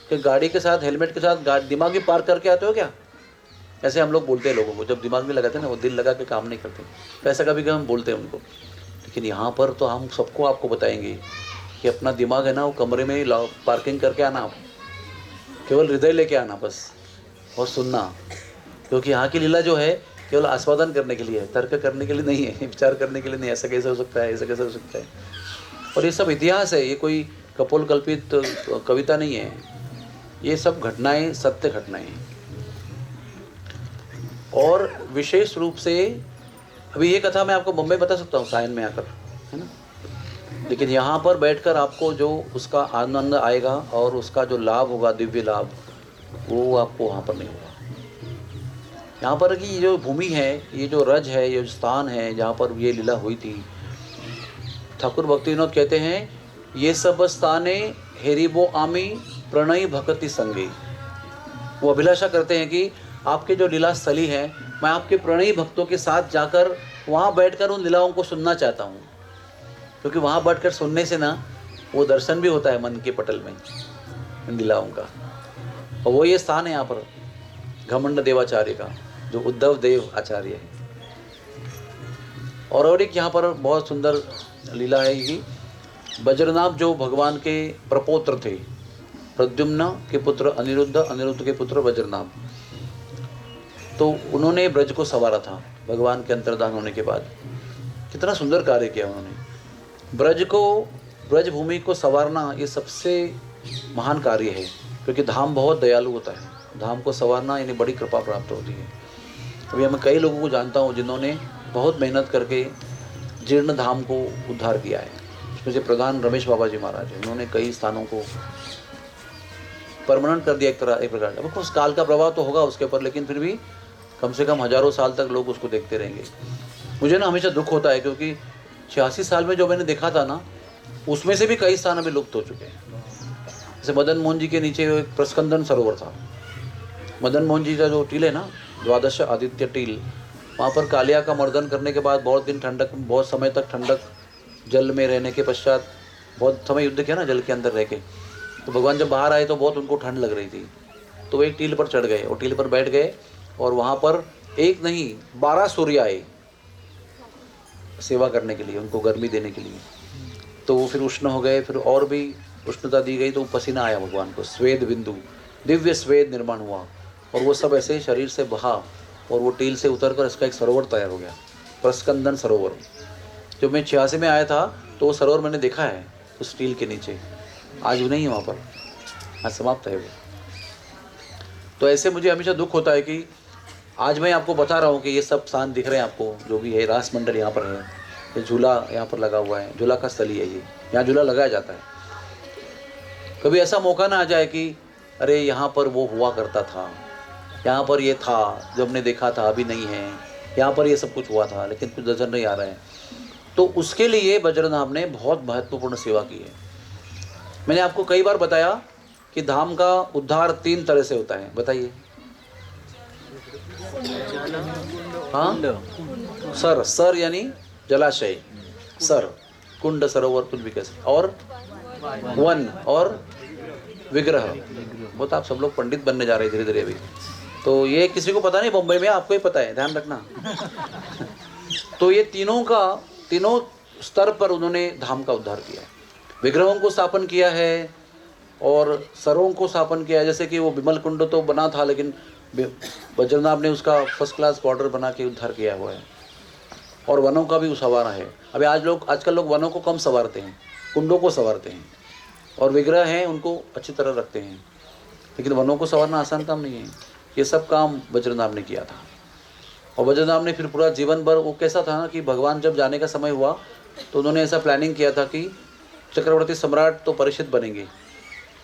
कि गाड़ी के साथ हेलमेट के साथ दिमाग भी पार्क करके आते हो क्या। ऐसे हम लोग बोलते हैं लोगों को, जब दिमाग में लगाते हैं ना, वो दिल लगा के काम नहीं करते। तो ऐसा कभी कभी हम बोलते हैं उनको। लेकिन यहाँ पर तो हम सबको आपको बताएंगे कि अपना दिमाग है ना वो कमरे में पार्किंग करके आना, आप केवल हृदय लेके आना बस, और सुनना, क्योंकि यहाँ की लीला जो है केवल आस्वादन करने के लिए है, तर्क करने के लिए नहीं है, विचार करने के लिए नहीं। ऐसा कैसे हो सकता है, ऐसा कैसे हो सकता है। और ये सब इतिहास है, ये कोई कपोल कल्पित कविता नहीं है, ये सब घटनाएं, सत्य घटनाएं हैं। और विशेष रूप से अभी ये कथा मैं आपको बम्बई बता सकता हूँ सायन में आकर, है ना, लेकिन यहाँ पर बैठकर आपको जो उसका आनंद आएगा और उसका जो लाभ होगा, दिव्य लाभ, वो आपको वहाँ पर नहीं होगा। यहाँ पर की जो भूमि है, ये जो रज है, ये जो स्थान है जहाँ पर ये लीला हुई थी, ठाकुर भक्ति विनोद कहते हैं ये सब स्थाने हेरिबो आमी प्रणयी भक्ति संगी। वो अभिलाषा करते हैं कि आपके जो लीला स्थली है, मैं आपके प्रणयी भक्तों के साथ जाकर वहाँ बैठकर उन लीलाओं को सुनना चाहता हूँ, क्योंकि वहाँ बैठकर सुनने से ना वो दर्शन भी होता है मन के पटल में इन लीलाओं का। और वो ये स्थान है यहाँ पर घमंड देवाचार्य का, जो उद्धव देव आचार्य है। और एक यहाँ पर बहुत सुंदर लीला है कि वज्रनाभ जो भगवान के प्रपौत्र थे, प्रद्युम्न के पुत्र अनिरुद्ध, अनिरुद्ध के पुत्र वज्रनाभ, तो उन्होंने ब्रज को संवारा था भगवान के अंतर्धान होने के बाद। कितना सुंदर कार्य किया उन्होंने। ब्रज को, ब्रज भूमि को संवारना ये सबसे महान कार्य है, क्योंकि धाम बहुत दयालु होता है। धाम को संवारना यानी बड़ी कृपा प्राप्त होती है। अभी मैं कई लोगों को जानता हूँ जिन्होंने बहुत मेहनत करके जीर्ण धाम को उद्धार किया है। उसमें से प्रधान रमेश बाबा जी महाराज है, उन्होंने कई स्थानों को परमानेंट कर दिया एक प्रकार। अब कुछ काल का प्रभाव तो होगा उसके ऊपर, लेकिन फिर भी कम से कम हजारों साल तक लोग उसको देखते रहेंगे। मुझे ना हमेशा दुख होता है, क्योंकि 86 साल में जो मैंने देखा था ना, उसमें से भी कई स्थान अभी लुप्त हो चुके हैं। जैसे मदन मोहन जी के नीचे एक प्रस्कंदन सरोवर था। मदन मोहन जी का जो टील है ना, द्वादश आदित्य टील, वहाँ पर कालिया का मर्दन करने के बाद बहुत दिन ठंडक, बहुत समय तक ठंडक जल में रहने के पश्चात बहुत समय युद्ध किया ना जल के अंदर रह के, तो भगवान जब बाहर आए तो बहुत उनको ठंड लग रही थी, तो वो एक टील पर चढ़ गए और टील पर बैठ गए, और वहाँ पर एक नहीं 12 सूर्य आए सेवा करने के लिए, उनको गर्मी देने के लिए। तो वो फिर उष्ण हो गए, फिर और भी उष्णता दी गई, तो पसीना आया भगवान को, स्वेद बिंदु, दिव्य स्वेद निर्माण हुआ, और वो सब ऐसे शरीर से बहा, और वो टील से उतरकर इसका एक सरोवर तैयार हो गया, प्रस्कंदन सरोवर। जब मैं 86 में आया था तो वो सरोवर मैंने देखा है उस टील के नीचे, आज भी नहीं है वहाँ पर, आज समाप्त है वो। तो ऐसे मुझे हमेशा दुख होता है कि आज मैं आपको बता रहा हूँ कि ये सब स्थान दिख रहे हैं आपको, जो भी है रास मंडल यहाँ पर है, ये झूला यहाँ पर लगा हुआ है, झूला का स्थली है ये, यहाँ झूला लगाया जाता है। कभी ऐसा मौका ना आ जाए कि अरे यहाँ पर वो हुआ करता था, यहाँ पर ये था जो हमने देखा था अभी नहीं है, यहाँ पर ये सब कुछ हुआ था लेकिन कुछ नजर नहीं आ रहा है। तो उसके लिए वज्रनाभ ने बहुत महत्वपूर्ण सेवा की है। मैंने आपको कई बार बताया कि धाम का उद्धार 3 तरह से होता है, बताइए। हाँ, सर यानी जलाशय, सर, कुंड, सरोवर, कुछ भी कह सकते, और वन और विग्रह। वो तो आप सब लोग पंडित बनने जा रहे हैं धीरे धीरे अभी, तो ये किसी को पता नहीं, बम्बई में आपको ही पता है, ध्यान रखना। तो ये तीनों स्तर पर उन्होंने धाम का उद्धार किया है। विग्रहों को स्थापन किया है और सरों को स्थापन किया है। जैसे कि वो विमल कुंड तो बना था, लेकिन वज्रनाभ ने उसका फर्स्ट क्लास बॉर्डर बना के उद्धार किया हुआ है। और वनों का भी उसावारा है। अभी आजकल लोग वनों को कम संवारते हैं, कुंडों को संवारते हैं, और विग्रह हैं उनको अच्छी तरह रखते हैं, लेकिन वनों को संवारना आसान काम नहीं है। ये सब काम वज्रनाभ ने किया था। और वज्रनाभ ने फिर पूरा जीवन भर, वो कैसा था ना कि भगवान जब जाने का समय हुआ तो उन्होंने ऐसा प्लानिंग किया था कि चक्रवर्ती सम्राट तो परीक्षित बनेंगे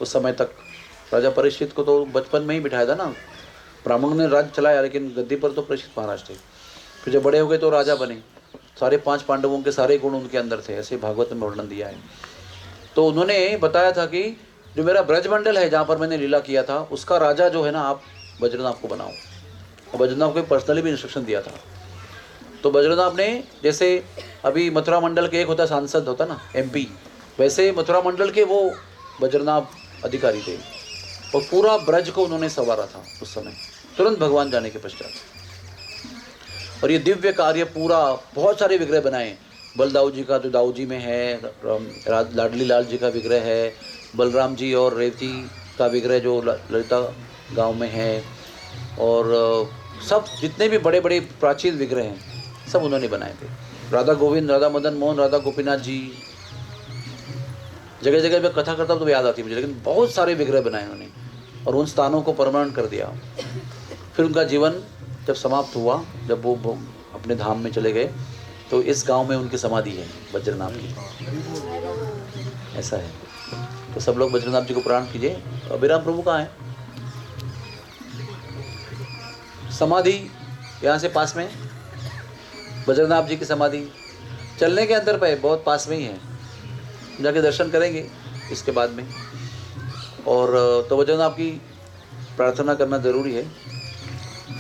उस समय तक। राजा परीक्षित को तो बचपन में ही बिठाया था ना, ब्राह्मण ने राज्य चलाया, लेकिन गद्दी पर तो परीक्षित महाराज थे। फिर जब बड़े हो गए तो राजा बने। सारे 5 पांडवों के सारे गुण उनके अंदर थे, ऐसे भागवत में वर्णन दिया है। तो उन्होंने बताया था कि जो मेरा ब्रजमंडल है जहाँ पर मैंने लीला किया था, उसका राजा जो है ना, आप वज्रनाभ को बनाओ। और वज्रनाभ को पर्सनली भी इंस्ट्रक्शन दिया था। तो वज्रनाभ ने, जैसे अभी मथुरा मंडल के एक होता सांसद होता ना, MP, वैसे मथुरा मंडल के वो वज्रनाभ अधिकारी थे। और पूरा ब्रज को उन्होंने संवारा था उस समय, तुरंत भगवान जाने के पश्चात। और ये दिव्य कार्य पूरा, बहुत सारे विग्रह बनाए, बलदाऊ जी का जो दाऊ जी में है, लाडली लाल जी का विग्रह है, बलराम जी और रेवती का विग्रह जो ललिता गांव में है, और सब जितने भी बड़े बड़े प्राचीन विग्रह हैं सब उन्होंने बनाए थे। राधा गोविंद, राधा मदन मोहन, राधा गोपीनाथ जी, जगह जगह पे कथा करता तो याद आती मुझे, लेकिन बहुत सारे विग्रह बनाए उन्होंने और उन स्थानों को परमानेंट कर दिया। फिर उनका जीवन जब समाप्त हुआ, जब वो अपने धाम में चले गए, तो इस गांव में उनकी समाधि है बज्रनाथ की, ऐसा है। तो सब लोग बज्रनाथ जी को प्रणाम कीजिए। अभिराम प्रभु कहाँ है? समाधि यहाँ से पास में बज्रनाथ जी की समाधि, चलने के अंदर पे बहुत पास में ही है, जाके दर्शन करेंगे इसके बाद में। और तो बज्रनाथ की प्रार्थना करना जरूरी है।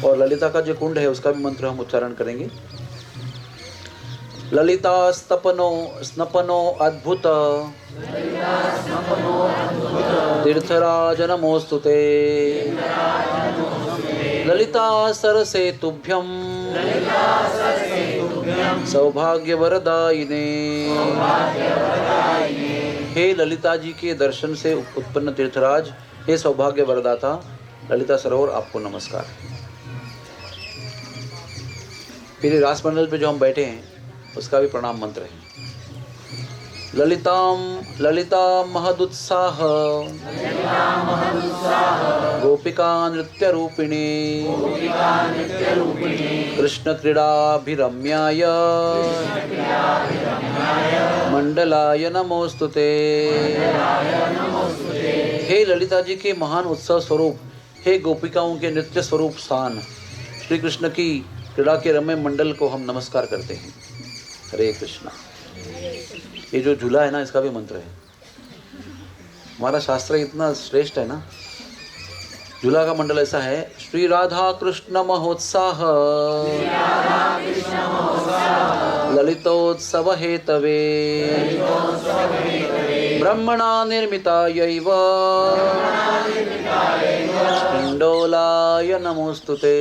और ललिता का जो कुंड है उसका भी मंत्र हम उच्चारण करेंगे। ललिता स्तपनो स्नपनो अद्भुत तीर्थराज नमोस्तुते, ललिता सरसे तुभ्यं सौभाग्यवरदायिने। हे ललिता जी के दर्शन से उत्पन्न तीर्थराज, हे सौभाग्य वरदाता ललिता सरोवर, आपको नमस्कार। फिर रास मंडल पे जो हम बैठे हैं उसका भी प्रणाम मंत्र है। ललिताम ललिता महदुत्साह गोपिका नृत्य रूपिणी कृष्ण क्रीडाभिरम्याय मंडलाय नमोस्तुते। हे ललिता जी के महान उत्सव स्वरूप, हे गोपिकाओं के नृत्य स्वरूप स्थान श्री कृष्ण की क्रीड़ा के रम्य मंडल को हम नमस्कार करते हैं। हरे कृष्णा। ये जो झूला है ना, इसका भी मंत्र है। हमारा शास्त्र इतना श्रेष्ठ है ना। झूला का मंडल ऐसा है, श्री राधा कृष्ण महोत्साह ललितोत्सव हेतवे ब्रह्मणा निर्मितायैव हिंडोलाय नमोस्तुते।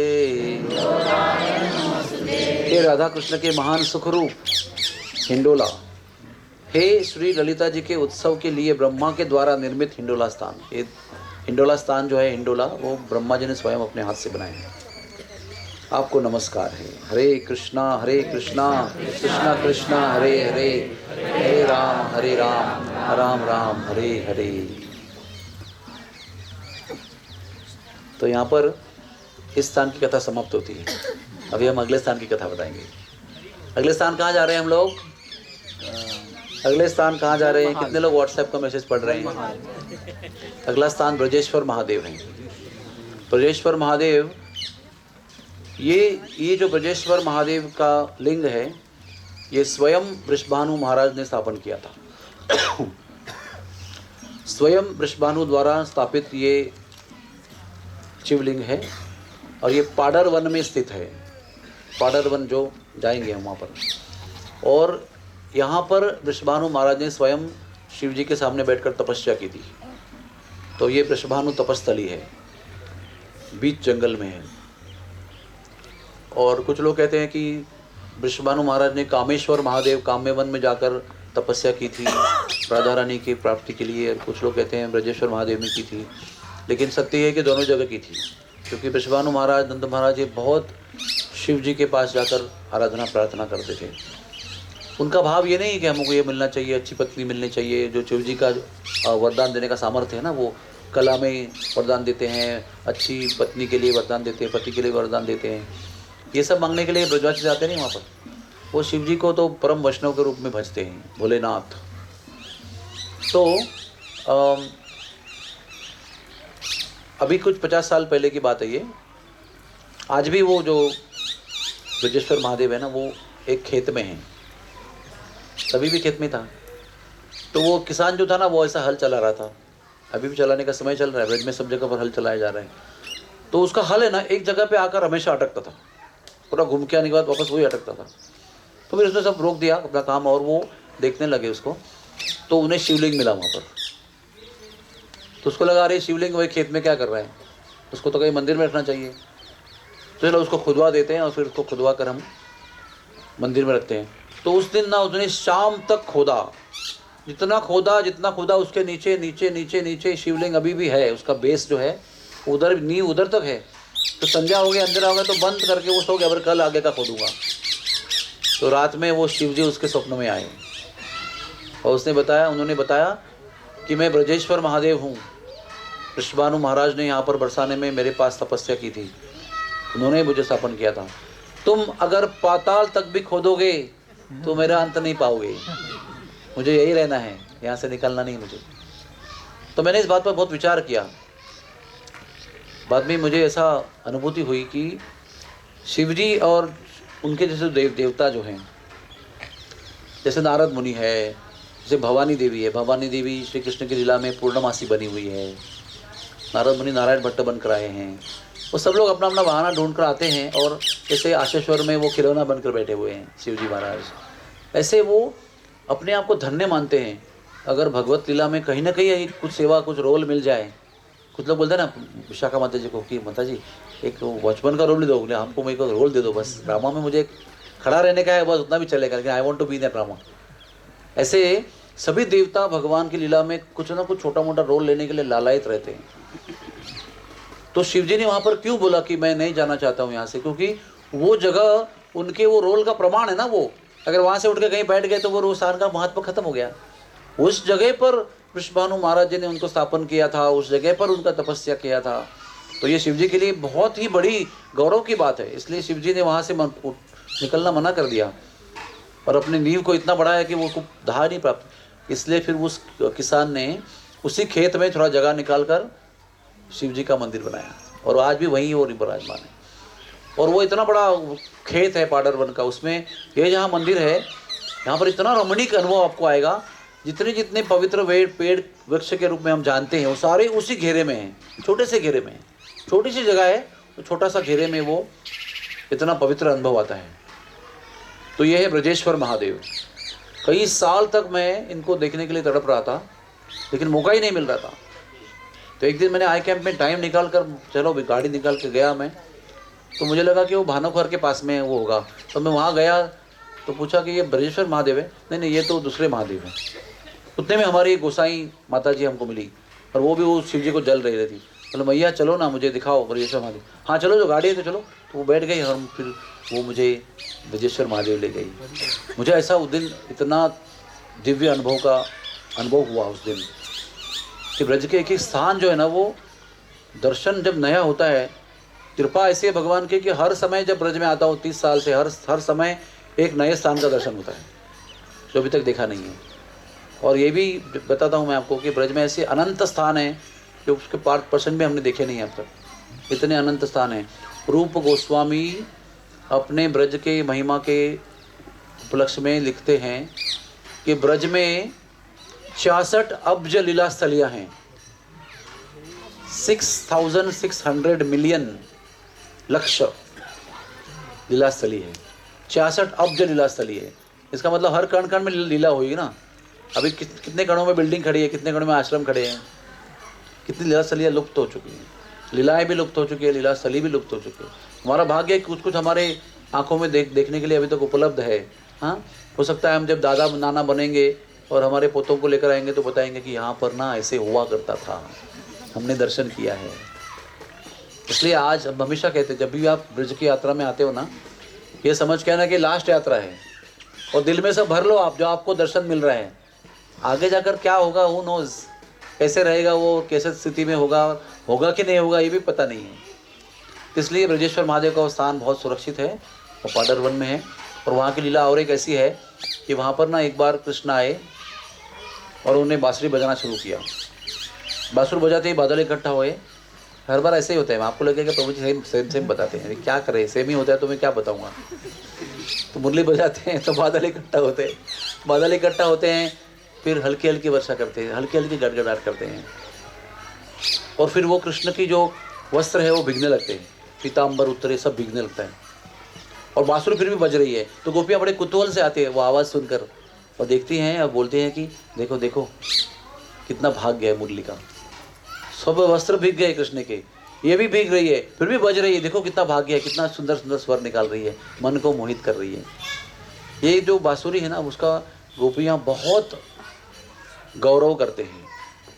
हे राधा कृष्ण के महान सुखरूप हिंडोला, हे श्री ललिता जी के उत्सव के लिए ब्रह्मा के द्वारा निर्मित हिंडोला स्थान। ये हिंडोला स्थान जो है, हिंडोला, वो ब्रह्मा जी ने स्वयं अपने हाथ से बनाए हैं। आपको नमस्कार है। हरे कृष्णा कृष्णा कृष्णा हरे हरे, हरे राम राम राम हरे हरे। तो यहाँ पर इस स्थान की कथा समाप्त होती है। अभी हम अगले स्थान की कथा बताएंगे। अगले स्थान कहाँ जा रहे हैं हम लोग? अगले स्थान कहाँ जा रहे हैं? कितने लोग व्हाट्सएप का मैसेज पढ़ रहे हैं? अगला स्थान ब्रजेश्वर महादेव है। ब्रजेश्वर महादेव, ये जो ब्रजेश्वर महादेव का लिंग है, ये स्वयं वृषभानु महाराज ने स्थापन किया था। स्वयं वृषभानु द्वारा स्थापित ये शिवलिंग है और ये पाडर वन में स्थित है। पाडर वन जो जाएंगे हम वहाँ पर। और यहाँ पर वृषभानु महाराज ने स्वयं शिव जी के सामने बैठकर तपस्या की थी। तो ये वृषभानु तपस्थली है, बीच जंगल में है। और कुछ लोग कहते हैं कि वृषभानु महाराज ने कामेश्वर महादेव काम्य वन में जाकर तपस्या की थी राधा रानी की प्राप्ति के लिए। कुछ लोग कहते हैं ब्रजेश्वर महादेव में की थी। लेकिन सत्य है कि दोनों जगह की थी, क्योंकि वृषभानु महाराज, नंद महाराज, ये बहुत शिव जी के पास जाकर आराधना प्रार्थना करते थे। उनका भाव ये नहीं कि हमको ये मिलना चाहिए, अच्छी पत्नी मिलनी चाहिए। जो शिव जी का वरदान देने का सामर्थ्य है ना, वो कला में वरदान देते हैं, अच्छी पत्नी के लिए वरदान देते हैं, पति के लिए वरदान देते हैं। ये सब मांगने के लिए ब्रजवासी जाते नहीं वहाँ पर। वो शिव जी को तो परम वैष्णव के रूप में भजते हैं, भोलेनाथ। तो अभी कुछ 50 साल पहले की बात है ये। आज भी वो जो ब्रजेश्वर महादेव है ना, वो एक खेत में है, तभी भी खेत में था। तो वो किसान जो था ना, वो ऐसा हल चला रहा था। अभी भी चलाने का समय चल रहा है, ब्रज में सब जगह पर हल चलाया जा रहा है। तो उसका हल है ना, एक जगह पे आकर हमेशा अटकता था। पूरा घूम के आने के बाद वापस वही अटकता था। तो फिर उसने सब रोक दिया अपना काम और वो देखने लगे उसको। तो उन्हें शिवलिंग मिला वहाँ पर। तो उसको लगा, अरे शिवलिंग वही खेत में क्या कर रहा है, उसको तो कहीं मंदिर में रखना चाहिए। तो चलो उसको खुदवा देते हैं और फिर उसको खुदवा कर हम मंदिर में रखते हैं। तो उस दिन ना उसने शाम तक खोदा, जितना खोदा उसके नीचे नीचे नीचे नीचे शिवलिंग अभी भी है, उसका बेस जो है उधर, नींव उधर तक है। तो संध्या हो गई, अंधेरा हो गया, तो बंद करके वो सो गया, पर कल आगे का खोदूंगा। तो रात में वो शिव जी उसके स्वप्न में आए और उन्होंने बताया कि मैं ब्रजेश्वर महादेव हूँ, वृषभानु महाराज ने यहाँ पर बरसाने में मेरे पास तपस्या की थी, उन्होंने मुझे स्थापन किया था। तुम अगर पाताल तक भी खोदोगे तो मेरा अंत नहीं पाओगे, मुझे यही रहना है, यहाँ से निकलना नहीं मुझे। तो मैंने इस बात पर बहुत विचार किया। बाद में मुझे ऐसा अनुभूति हुई कि शिवजी और उनके जैसे देवता जो हैं, जैसे नारद मुनि है, जैसे भवानी देवी है, भवानी देवी श्री कृष्ण की लीला में पूर्णमासी बनी हुई है, नारद मुनि नारायण भट्ट बनकर आए हैं, वो सब लोग अपना अपना बहाना ढूंढ कर आते हैं। और जैसे आशेश्वर में वो खिलौना बनकर बैठे हुए हैं शिवजी महाराज, ऐसे वो अपने आप को धन्य मानते हैं। अगर भगवत लीला में कहीं ना कहीं कुछ सेवा, कुछ रोल मिल जाए, कुछ लोग बोलते हैं ना विशाखा माता जी को कि माता जी एक वॉचमैन का रोल दे दो, हमको मेरे को रोल दे दो, बस ड्रामा में मुझे खड़ा रहने का है, बस उतना भी चलेगा, लेकिन I want to be in drama. ऐसे सभी देवता भगवान की लीला में कुछ ना कुछ छोटा मोटा रोल लेने के लिए लालायित रहते हैं। तो शिवजी ने वहाँ पर क्यों बोला कि मैं नहीं जाना चाहता हूँ यहाँ से, क्योंकि वो जगह उनके वो रोल का प्रमाण है ना। वो अगर वहाँ से उठ के कहीं बैठ गए तो वो स्थान का महत्व खत्म हो गया। उस जगह पर वृषभानु महाराज जी ने उनको स्थापन किया था, उस जगह पर उनका तपस्या किया था। तो ये शिवजी के लिए बहुत ही बड़ी गौरव की बात है। इसलिए शिवजी ने वहाँ से निकलना मना कर दिया और अपनी नींव को इतना बढ़ाया कि वो धार नहीं प्राप्त। इसलिए फिर उस किसान ने उसी खेत में थोड़ा जगह निकाल कर शिव जी का मंदिर बनाया और आज भी वहीं वो विराजमान है। और वो इतना बड़ा खेत है पाडर वन का, उसमें ये जहाँ मंदिर है यहाँ पर इतना रमणीक अनुभव आपको आएगा। जितने जितने पवित्र पेड़ वृक्ष के रूप में हम जानते हैं वो सारे उसी घेरे में हैं, छोटे से घेरे में, छोटी सी जगह है तो छोटा सा घेरे में वो इतना पवित्र अनुभव आता है। तो ये है ब्रजेश्वर महादेव। कई साल तक मैं इनको देखने के लिए तड़प रहा था, लेकिन मौका ही नहीं मिल रहा था। तो एक दिन मैंने आई कैंप में टाइम निकाल कर, चलो गाड़ी निकाल के गया मैं, तो मुझे लगा कि वो भानोखर के पास में वो होगा। तो मैं वहाँ गया तो पूछा कि ये ब्रजेश्वर महादेव है? नहीं, ये तो दूसरे महादेव हैं। उतने में हमारी गोसाई माता जी हमको मिली और वो भी वो शिव जी को जल रही थी। बोले मैया चलो ना, मुझे दिखाओ ब्रजेश्वर महादेव। हाँ चलो, जो गाड़ी है तो चलो। तो वो बैठ गई और फिर वो मुझे ब्रजेश्वर महादेव ले गई। मुझे ऐसा उस दिन इतना दिव्य अनुभव हुआ उस दिन कि ब्रज के एक स्थान जो है ना, वो दर्शन जब नया होता है, कृपा ऐसी है भगवान की कि हर समय जब ब्रज में आता हूँ 30 साल से, हर समय एक नए स्थान का दर्शन होता है जो अभी तक देखा नहीं है। और ये भी बताता हूँ मैं आपको कि ब्रज में ऐसे अनंत स्थान हैं जो उसके 5% भी हमने देखे नहीं अब तक। इतने अनंत स्थान हैं। रूप गोस्वामी अपने ब्रज के महिमा के उपलक्ष्य में लिखते हैं कि ब्रज में 66 अब्ज लीला स्थलियाँ हैं, 6,600 मिलियन लक्ष्य लीला स्थली है, 66 अब्ज लीला स्थली है। इसका मतलब हर कण कण में लीला हुई ना। अभी कितने कणों में बिल्डिंग खड़ी है, कितने कणों में आश्रम खड़े हैं, कितनी लीला स्थलियाँ लुप्त हो चुकी हैं, लीलाएँ भी लुप्त हो चुकी है, लीला स्थली भी लुप्त हो चुकी है। हमारा भाग्य है कुछ कुछ हमारे आंखों में देखने के लिए अभी तक उपलब्ध है। हाँ, हो सकता है हम जब दादा नाना बनेंगे और हमारे पोतों को लेकर आएंगे तो बताएंगे कि यहाँ पर ना ऐसे हुआ करता था, हमने दर्शन किया है। इसलिए आज हम हमेशा कहते हैं, जब भी आप ब्रज की यात्रा में आते हो ना, ये समझ के आना कि लास्ट यात्रा है और दिल में सब भर लो आप, जो आपको दर्शन मिल रहा है। आगे जाकर क्या होगा, हु नोज, कैसे रहेगा वो, कैसे स्थिति में होगा कि नहीं होगा, ये भी पता नहीं है। इसलिए ब्रजेश्वर महादेव का स्थान बहुत सुरक्षित है और पाडर वन में है। और वहाँ की लीला और एक ऐसी है कि वहाँ पर ना एक बार कृष्ण आए और उन्हें बांसुरी बजाना शुरू किया। बांसुरी बजाते ही बादल इकट्ठा हुए। हर बार ऐसे ही होता है। आपको लगेगा प्रभु जी सेम बताते हैं, क्या करें, सेम ही होता है तो मैं क्या बताऊँगा। तो मुरली बजाते हैं तो बादल इकट्ठा होते हैं, बादल इकट्ठा होते हैं, फिर हल्की हल्की वर्षा करते हैं, हल्की हल्की गड़गड़ाहट करते हैं और फिर वो कृष्ण की जो वस्त्र है वो भीगने लगते हैं, पीताम्बर उत्तरे सब भीगने लगता है और बांसुरी फिर भी बज रही है। तो गोपियाँ बड़े कुतूहल से आती है वो आवाज़ सुनकर और देखती हैं और बोलती हैं कि देखो देखो कितना भाग्य है मुरली का, सब वस्त्र भीग गए कृष्ण के, ये भी भीग रही है फिर भी बज रही है, देखो कितना भाग्य है, कितना सुंदर सुंदर स्वर निकाल रही है, मन को मोहित कर रही है। ये जो बांसुरी है ना, उसका गोपियाँ बहुत गौरव करते हैं।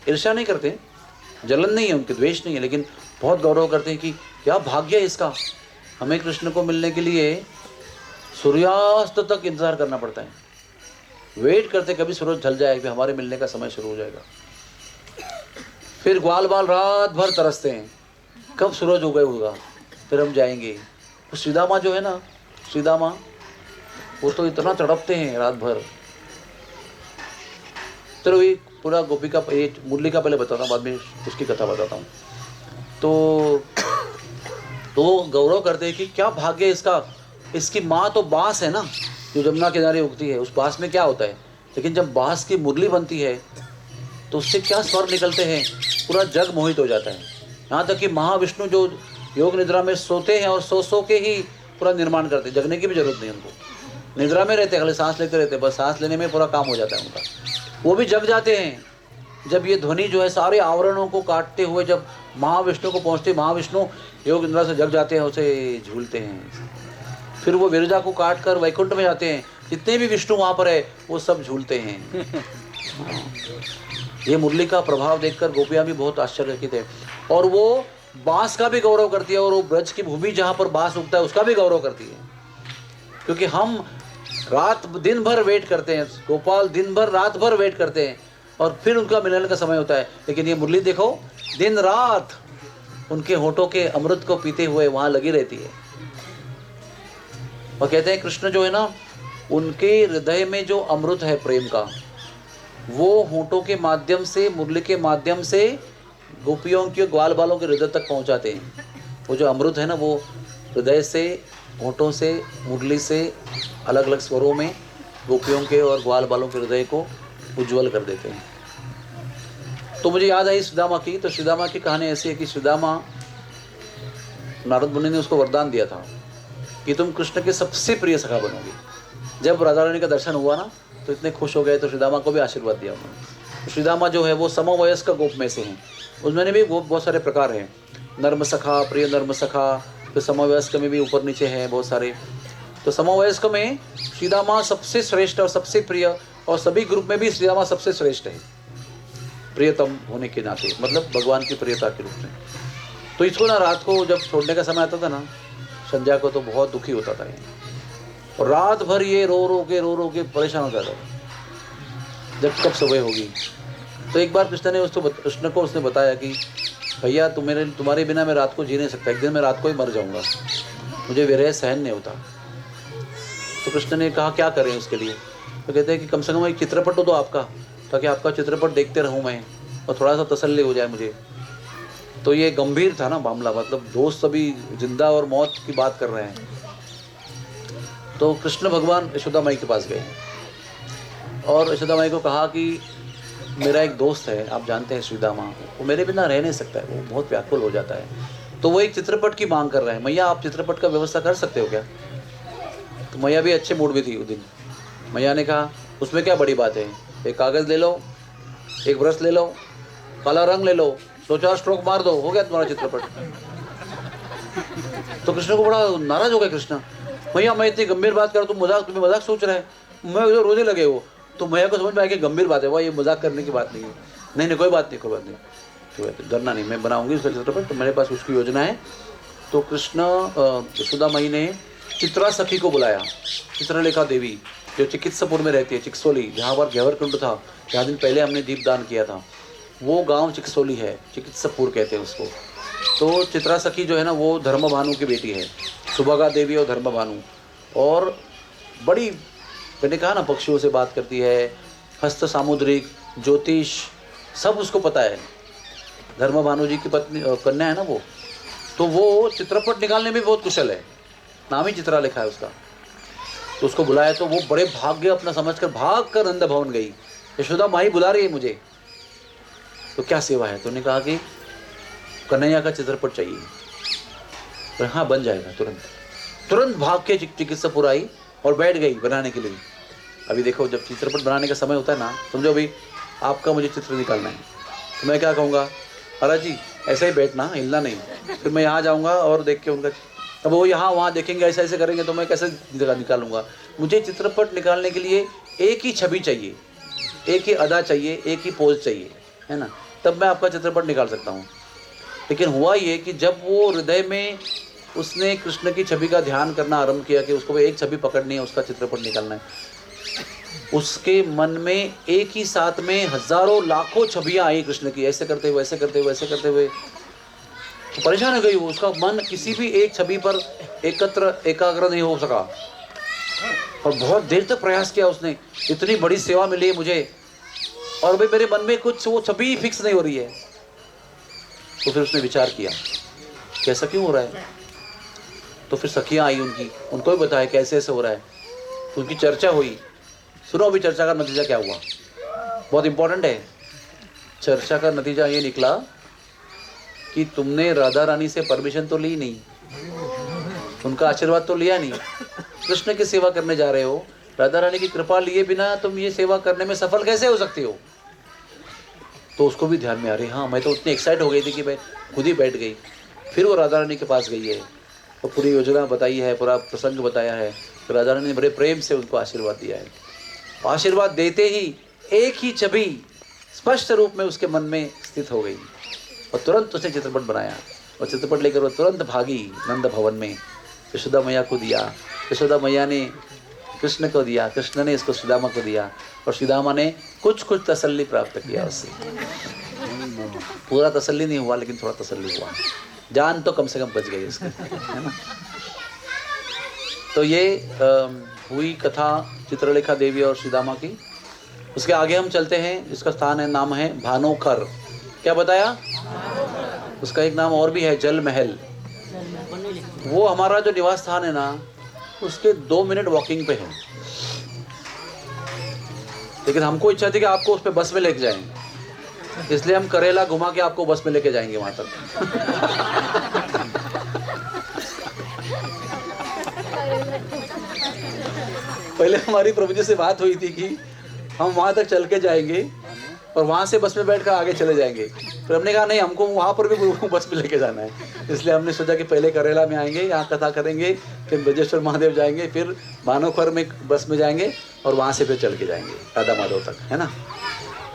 ईर्ष्या नहीं करते, जलन नहीं है उनके, द्वेष नहीं है, लेकिन बहुत गौरव करते हैं कि क्या भाग्य है इसका, हमें कृष्ण को मिलने के लिए सूर्यास्त तक इंतजार करना पड़ता है। वेट करते कभी सूरज ढल जाए कि हमारे मिलने का समय शुरू हो जाएगा। फिर ग्वाल बाल रात भर तरसते हैं कब सूरज उगे होगा, फिर हम जाएंगे। तो श्रीदामा जो है ना, श्रीदामा वो तो इतना तड़पते हैं रात भर। चलो ये पूरा गोपी का, ये मुरली का पहले बताता हूँ, बाद में उसकी कथा बताता हूँ। तो गौरव करते हैं कि क्या भाग्य है इसका, इसकी माँ तो बांस है ना जो जमुना किनारे उगती है, उस बांस में क्या होता है, लेकिन जब बांस की मुरली बनती है तो उससे क्या स्वर निकलते हैं, पूरा जग मोहित हो जाता है। यहाँ तक कि महाविष्णु जो योग निद्रा में सोते हैं और सो के ही पूरा निर्माण करते हैं, जगने की भी जरूरत नहीं उनको, निद्रा में रहते हैं, खाली सांस लेते रहते हैं, बस सांस लेने में पूरा काम हो जाता है उनका, वो भी जग जाते हैं। जब ये ध्वनि जो है सारे आवरणों को काटते हुए जब महाविष्णु को पहुँचते, महाविष्णु योग निद्रा से जग जाते हैं, उसे झूलते हैं। फिर वो विरजा को काट कर वैकुंठ में जाते हैं, जितने भी विष्णु वहाँ पर है वो सब झूलते हैं। ये मुरली का प्रभाव देखकर गोपियाँ भी बहुत आश्चर्यचकित है, और वो बांस का भी गौरव करती है, और वो ब्रज की भूमि जहाँ पर बांस उगता है उसका भी गौरव करती है। क्योंकि हम रात दिन भर वेट करते हैं, गोपाल दिन भर रात भर वेट करते हैं, और फिर उनका मिलने का समय होता है। लेकिन ये मुरली देखो, दिन रात उनके होठों के अमृत को पीते हुए वहाँ लगी रहती है। और कहते हैं कृष्ण जो है ना, उनके हृदय में जो अमृत है प्रेम का, वो होठों के माध्यम से, मुरली के माध्यम से गोपियों के ग्वाल बालों के हृदय तक पहुंचाते हैं। वो जो अमृत है ना, वो हृदय से, होठों से, मुरली से अलग अलग स्वरों में गोपियों के और ग्वाल बालों के हृदय को उज्जवल कर देते हैं। तो मुझे याद आई सुदामा की। तो सुदामा की कहानी ऐसी है कि सुदामा, नारद मुनि ने उसको वरदान दिया था कि तुम कृष्ण के सबसे प्रिय सखा बनोगे। जब राधा रानी का दर्शन हुआ ना तो इतने खुश हो गए, तो श्रीदामा को भी आशीर्वाद दिया उन्होंने। श्रीदामा जो है वो समवयस्क गोप में से हैं, उसमें भी गोप बहुत सारे प्रकार हैं, नर्म सखा, प्रिय नर्म सखा, तो समवयस्क में भी ऊपर नीचे हैं बहुत सारे। तो समवयस्क में श्रीदामा सबसे श्रेष्ठ और सबसे प्रिय, और सभी ग्रुप में भी श्रीदामा सबसे श्रेष्ठ है, प्रियतम होने के नाते, मतलब भगवान की प्रियता के रूप में। तो इसको ना रात को जब छोड़ने का समय आता था ना, संध्या को, तो बहुत दुखी होता था ये, और रात भर ये रो रो के परेशान हो जाता था जब कब सुबह होगी। तो एक बार कृष्ण को उसने बताया कि भैया तुम्हारे बिना मैं रात को जी नहीं सकता, एक दिन मैं रात को ही मर जाऊंगा, मुझे विरह सहन नहीं होता। तो कृष्ण ने कहा क्या करें उसके लिए। तो कहते हैं कि कम से कम एक चित्रपट हो दो आपका, ताकि आपका चित्रपट देखते रहूँ मैं और थोड़ा सा तसल्ली हो जाए मुझे। तो ये गंभीर था ना मामला, मतलब दोस्त अभी जिंदा और मौत की बात कर रहे हैं। तो कृष्ण भगवान यशोदा माई के पास गए और यशोदा माई को कहा कि मेरा एक दोस्त है, आप जानते हैं श्रीदामा, वो मेरे बिना रह नहीं सकता है, वो बहुत व्याकुल हो जाता है। तो वो एक चित्रपट की मांग कर रहे हैं, मैया आप चित्रपट का व्यवस्था कर सकते हो क्या। तो मैया भी अच्छे मूड में थी उस दिन। मैया ने कहा उसमें क्या बड़ी बात है, एक कागज़ ले लो, एक ब्रश ले लो, काला रंग ले लो, 2-4 स्ट्रोक मार दो, हो गया तुम्हारा चित्रपट। तो कृष्ण को बड़ा नाराज हो गया कृष्ण, भैया मैं इतनी गंभीर बात कर, तुम्हें मजाक सोच रहे हैं, मैं उधर रोने लगे हो। तो मैया को समझ में आया कि गंभीर बात है, वह ये मजाक करने की बात नहीं है। नहीं कोई बात नहीं, डरना नहीं, मैं बनाऊंगी उसका चित्रपट, तो मेरे पास उसकी योजना है। तो कृष्ण यशोदा माई ने चित्रा सखी को बुलाया, चित्रलेखा देवी जो चिकित्सापुर में रहती है, चिकसोली, जहाँ पर घेवर कुंड था, जहाँ दिन पहले हमने दीपदान किया था, वो गांव चिकसोली है, चिकित्सापुर कहते हैं उसको। तो चित्रा सखी जो है ना, वो धर्म भानु की बेटी है, सुभगा देवी और धर्म भानु, और बड़ी, मैंने कहा ना, पक्षियों से बात करती है, हस्त सामुद्रिक, ज्योतिष, सब उसको पता है। धर्म भानु जी की पत्नी कन्या है ना वो, तो वो चित्रपट निकालने में बहुत कुशल है, नाम ही चित्रा लिखा है उसका। तो उसको बुलाया, तो वो बड़े भाग्य अपना समझकर भाग कर नंद भवन गई, यशोदा माई बुला रही है मुझे, तो क्या सेवा है। तो उन्होंने कहा कि कन्हैया का चित्रपट चाहिए। तो हाँ बन जाएगा, तुरंत भाग के चिकित्सापुर आई और बैठ गई बनाने के लिए। अभी देखो, जब चित्रपट बनाने का समय होता है ना, समझो अभी आपका मुझे चित्र निकालना है, तो मैं क्या कहूँगा, अरे जी ऐसे ही बैठना, हिलना नहीं। फिर मैं यहाँ जाऊँगा और देख के उनका, अब वो यहाँ वहाँ देखेंगे, ऐसे ऐसे करेंगे, तो मैं कैसे निकालूंगा। मुझे चित्रपट निकालने के लिए एक ही छवि चाहिए, एक ही अदा चाहिए, एक ही पोज चाहिए, है ना, तब मैं आपका चित्रपट निकाल सकता हूँ। लेकिन हुआ ये कि जब वो हृदय में उसने कृष्ण की छवि का ध्यान करना आरंभ किया कि उसको एक छवि पकड़नी है, उसका चित्रपट निकालना है, उसके मन में एक ही साथ में हजारों लाखों छवियां आई कृष्ण की, ऐसे करते हुए, ऐसे करते हुए, ऐसे करते हुए, तो परेशान हो गई वो। उसका मन किसी भी एक छवि पर एकाग्र नहीं हो सका और बहुत देर तक प्रयास किया उसने। इतनी बड़ी सेवा मिली है मुझे और भाई मेरे मन में कुछ वो छवि फिक्स नहीं हो रही है। तो फिर उसने विचार किया कैसा क्यों हो रहा है। तो फिर सखियां आई उनकी, उनको भी बताया कैसे ऐसे हो रहा है, उनकी चर्चा हुई। सुनो अभी चर्चा का नतीजा क्या हुआ, बहुत इंपॉर्टेंट है। चर्चा का नतीजा ये निकला कि तुमने राधा रानी से परमिशन तो ली नहीं, उनका आशीर्वाद तो लिया नहीं, कृष्ण की सेवा करने जा रहे हो, राधा रानी की कृपा लिए बिना तुम ये सेवा करने में सफल कैसे हो सकती हो। तो उसको भी ध्यान में आ रही, हाँ मैं तो उतनी एक्साइट हो गई थी कि मैं खुद ही बैठ गई। फिर वो राधा रानी के पास गई है और पूरी योजना बताई है, पूरा प्रसंग बताया है। तो राधा रानी ने बड़े प्रेम से उनको आशीर्वाद दिया है। आशीर्वाद देते ही एक ही छवि स्पष्ट रूप में उसके मन में स्थित हो गई और तुरंत उसने चित्रपट बनाया और चित्रपट लेकर वो तुरंत भागी नंद भवन में, यशोदा मैया को दिया, यशोदा मैया ने कृष्ण को दिया, कृष्ण ने इसको सुदामा को दिया और सुदामा ने कुछ कुछ तसल्ली प्राप्त किया उससे। पूरा तसल्ली नहीं हुआ लेकिन थोड़ा तसल्ली हुआ, जान तो कम से कम बच गई उसकी, है ना। तो ये हुई कथा चित्रलेखा देवी और सुदामा की। उसके आगे हम चलते हैं, इसका स्थान है, नाम है भानोखर। क्या बताया, उसका एक नाम और भी है, जल महल। वो हमारा जो निवास स्थान है ना, उसके 2 मिनट वॉकिंग पे है। लेकिन हमको इच्छा थी कि आपको उस पे बस में लेके जाएंगे, इसलिए हम करेला घुमा के आपको बस में लेके जाएंगे वहां तक। पहले हमारी प्रभु जी से बात हुई थी कि हम वहां तक चल के जाएंगे और वहां से बस में बैठकर आगे चले जाएंगे। फिर हमने कहा नहीं, हमको वहां पर भी बस में लेके जाना है, इसलिए हमने सोचा कि पहले करेला में आएंगे, यहाँ कथा करेंगे, फिर ब्रजेश्वर महादेव जाएंगे, फिर भानोखर में बस में जाएंगे और वहां से फिर चल के जाएंगे राधा माधव तक, है ना।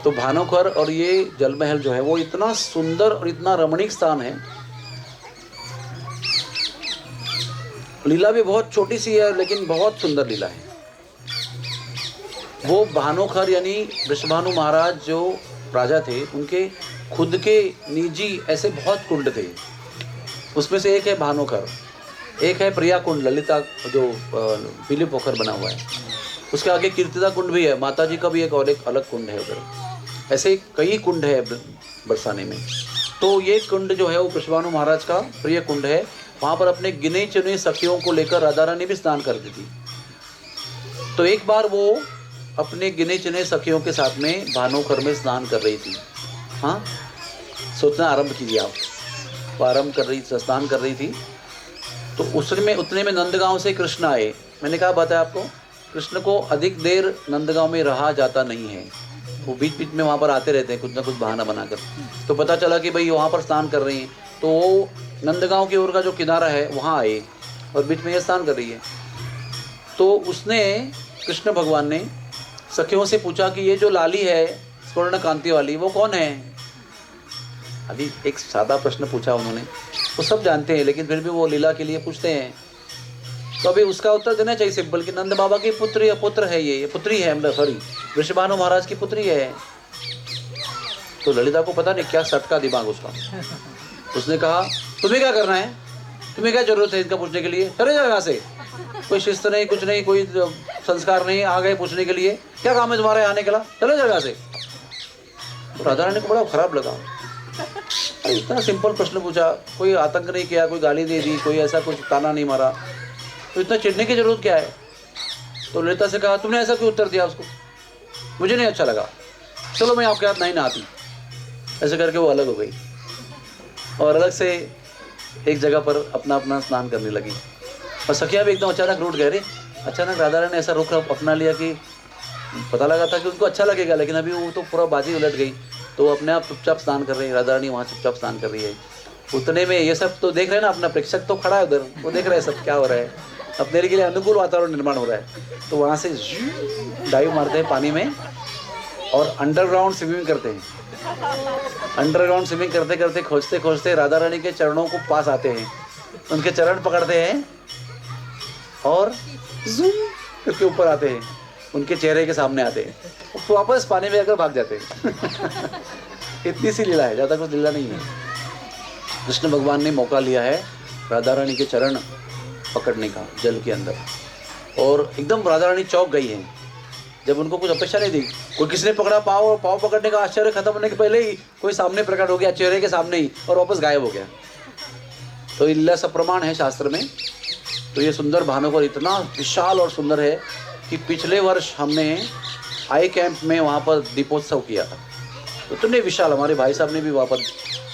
तो भानोखर और ये जल महल जो है वो इतना सुंदर और इतना रमणीक स्थान है। लीला भी बहुत छोटी सी है लेकिन बहुत सुंदर लीला है। वो भानोखर यानी वृषभानु महाराज जो राजा थे, उनके खुद के निजी ऐसे बहुत कुंड थे, उसमें से एक है भानोखर, एक है प्रिया कुंड, ललिता जो पीली पोखर बना हुआ है, उसके आगे कीर्तिदा कुंड भी है, माता जी का भी एक और एक अलग कुंड है उधर। ऐसे कई कुंड है बरसाने में। तो ये कुंड जो है वो वृषभानु महाराज का प्रिय कुंड है। वहाँ पर अपने गिने चुने सखियों को लेकर राधा रानी भी स्नान करती थी। तो एक बार वो अपने गिने चुने सखियों के साथ में भानोखर में स्नान कर रही थी। हाँ, सोचना आरंभ कीजिए आप। वो आरंभ कर रही, स्नान कर रही थी, तो उतने में नंदगांव से कृष्ण आए। मैंने कहा बताया आपको, कृष्ण को अधिक देर नंदगांव में रहा जाता नहीं है, वो बीच बीच में वहाँ पर आते रहते हैं कुछ ना कुछ बहाना बनाकर। तो पता चला कि भाई वहाँ पर स्नान कर रही हैं, तो वो नंदगांव की ओर का जो किनारा है वहाँ आए और बीच में ये स्नान कर रही है। तो उसने, कृष्ण भगवान ने सखियों से पूछा कि ये जो लाली है स्वर्ण कांति वाली, वो कौन है। अभी एक सादा प्रश्न पूछा उन्होंने, वो सब जानते हैं लेकिन फिर भी वो लीला के लिए पूछते हैं। तो अभी उसका उत्तर देना चाहिए सिंपल कि नंद बाबा की पुत्र है, ये पुत्री है, मतलब सॉरी वृषभानु महाराज की पुत्री है। तो ललिता को पता नहीं क्या सटका दिमाग उसका। उसने कहा तुम्हें क्या करना है, तुम्हें क्या जरूरत है इनका पूछने के लिए, चले जाओ यहाँ से। कोई शिस्त नहीं, कुछ नहीं, कोई संस्कार नहीं, आ गए पूछने के लिए, क्या काम है तुम्हारे आने के लिए, चले जाओ यहाँ से। तो राधा रानी को बड़ा खराब लगा, अरे इतना सिंपल प्रश्न पूछा, कोई आतंक नहीं किया, कोई गाली दे दी, कोई ऐसा कुछ ताना नहीं मारा, तो इतना चिढ़ने की जरूरत क्या है। तो ललिता से कहा तुमने ऐसा क्यों उत्तर दिया उसको, मुझे नहीं अच्छा लगा, चलो मैं आपके हाथ नहीं नहाती। ऐसे करके वो अलग हो गई और अलग से एक जगह पर अपना अपना स्नान करने लगी। और सखिया भी एकदम अचानक रूठ गए। अचानक राधा रानी ने ऐसा रुख अपना लिया कि पता लगा था कि उनको अच्छा लगेगा, लेकिन अभी वो तो पूरा बाजी उलट गई। तो वो अपने आप चुपचाप स्नान कर रही है, राधा रानी वहाँ चुपचाप स्नान कर रही है। उतने में ये सब तो देख रहे हैं ना, अपना प्रेक्षक तो खड़ा है उधर, वो देख रहे हैं सब क्या हो रहा है। अपने के लिए अनुकूल वातावरण निर्माण हो रहा है, तो वहाँ से डाइव मारते हैं पानी में और अंडरग्राउंड स्विमिंग करते हैं। अंडरग्राउंड स्विमिंग करते करते खोजते खोजते राधा रानी के चरणों को पास आते हैं, उनके चरण पकड़ते हैं और जूम करके ऊपर आते हैं, उनके चेहरे के सामने आते हैं, तो वापस पानी में आकर भाग जाते हैं। इतनी सी लीला है, ज़्यादा कुछ लीला नहीं है। कृष्ण भगवान ने मौका लिया है राधा रानी के चरण पकड़ने का जल के अंदर, और एकदम राधा रानी चौंक गई हैं जब उनको कुछ अपेक्षा नहीं थी। कोई किसने पकड़ा पाँव, और पाँव पकड़ने का आश्चर्य खत्म होने के पहले ही कोई सामने प्रकट हो गया, चेहरे के सामने ही, और वापस गायब हो गया। तो लीला सब प्रमाण है शास्त्र में। तो ये सुंदर भानुकर इतना विशाल और सुंदर है कि पिछले वर्ष हमने आई कैंप में वहाँ पर दीपोत्सव किया था। तो इतने विशाल, हमारे भाई साहब ने भी वहाँ पर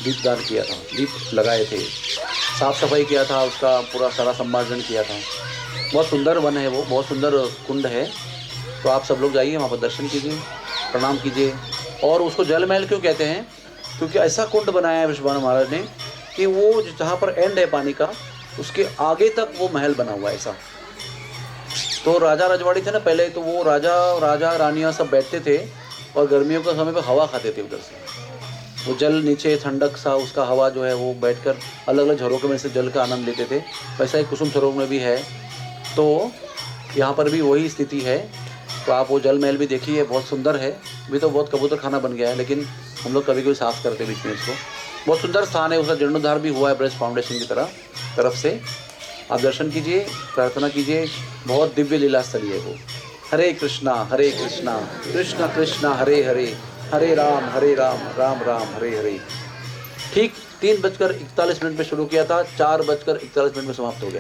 दीपदान किया था, दीप लगाए थे, साफ सफाई किया था, उसका पूरा सारा सम्मार्जन किया था। बहुत सुंदर वन है वो, बहुत सुंदर कुंड है। तो आप सब लोग जाइए वहाँ पर, दर्शन कीजिए, प्रणाम कीजिए। और उसको जल महल क्यों कहते हैं? क्योंकि ऐसा कुंड बनाया है वृषभानु महाराज ने कि वो जहाँ पर एंड है पानी का, उसके आगे तक वो महल बना हुआ है ऐसा। तो राजा रजवाड़ी थे ना पहले, तो वो राजा रानियाँ सब बैठते थे और गर्मियों के समय पर हवा खाते थे उधर से। वो जल नीचे ठंडक सा, उसका हवा जो है वो बैठकर अलग अलग झरोखे में से जल का आनंद लेते थे। वैसा ही कुसुम सरोवर में भी है, तो यहाँ पर भी वही स्थिति है। तो आप वो जल महल भी देखिए, बहुत सुंदर है। अभी तो बहुत कबूतर खाना बन गया है, लेकिन हम लोग कभी कभी साफ करते बीच में इसको। बहुत सुंदर स्थान है, उसका जीर्णोद्धार भी हुआ है ब्रज फाउंडेशन की तरफ से। आप दर्शन कीजिए, प्रार्थना कीजिए, बहुत दिव्य लीला स्थली है वो। हरे कृष्णा कृष्ण कृष्ण हरे हरे, हरे राम राम राम हरे हरे। ठीक 3:41 पे शुरू किया था, 4:41 में समाप्त हो गया।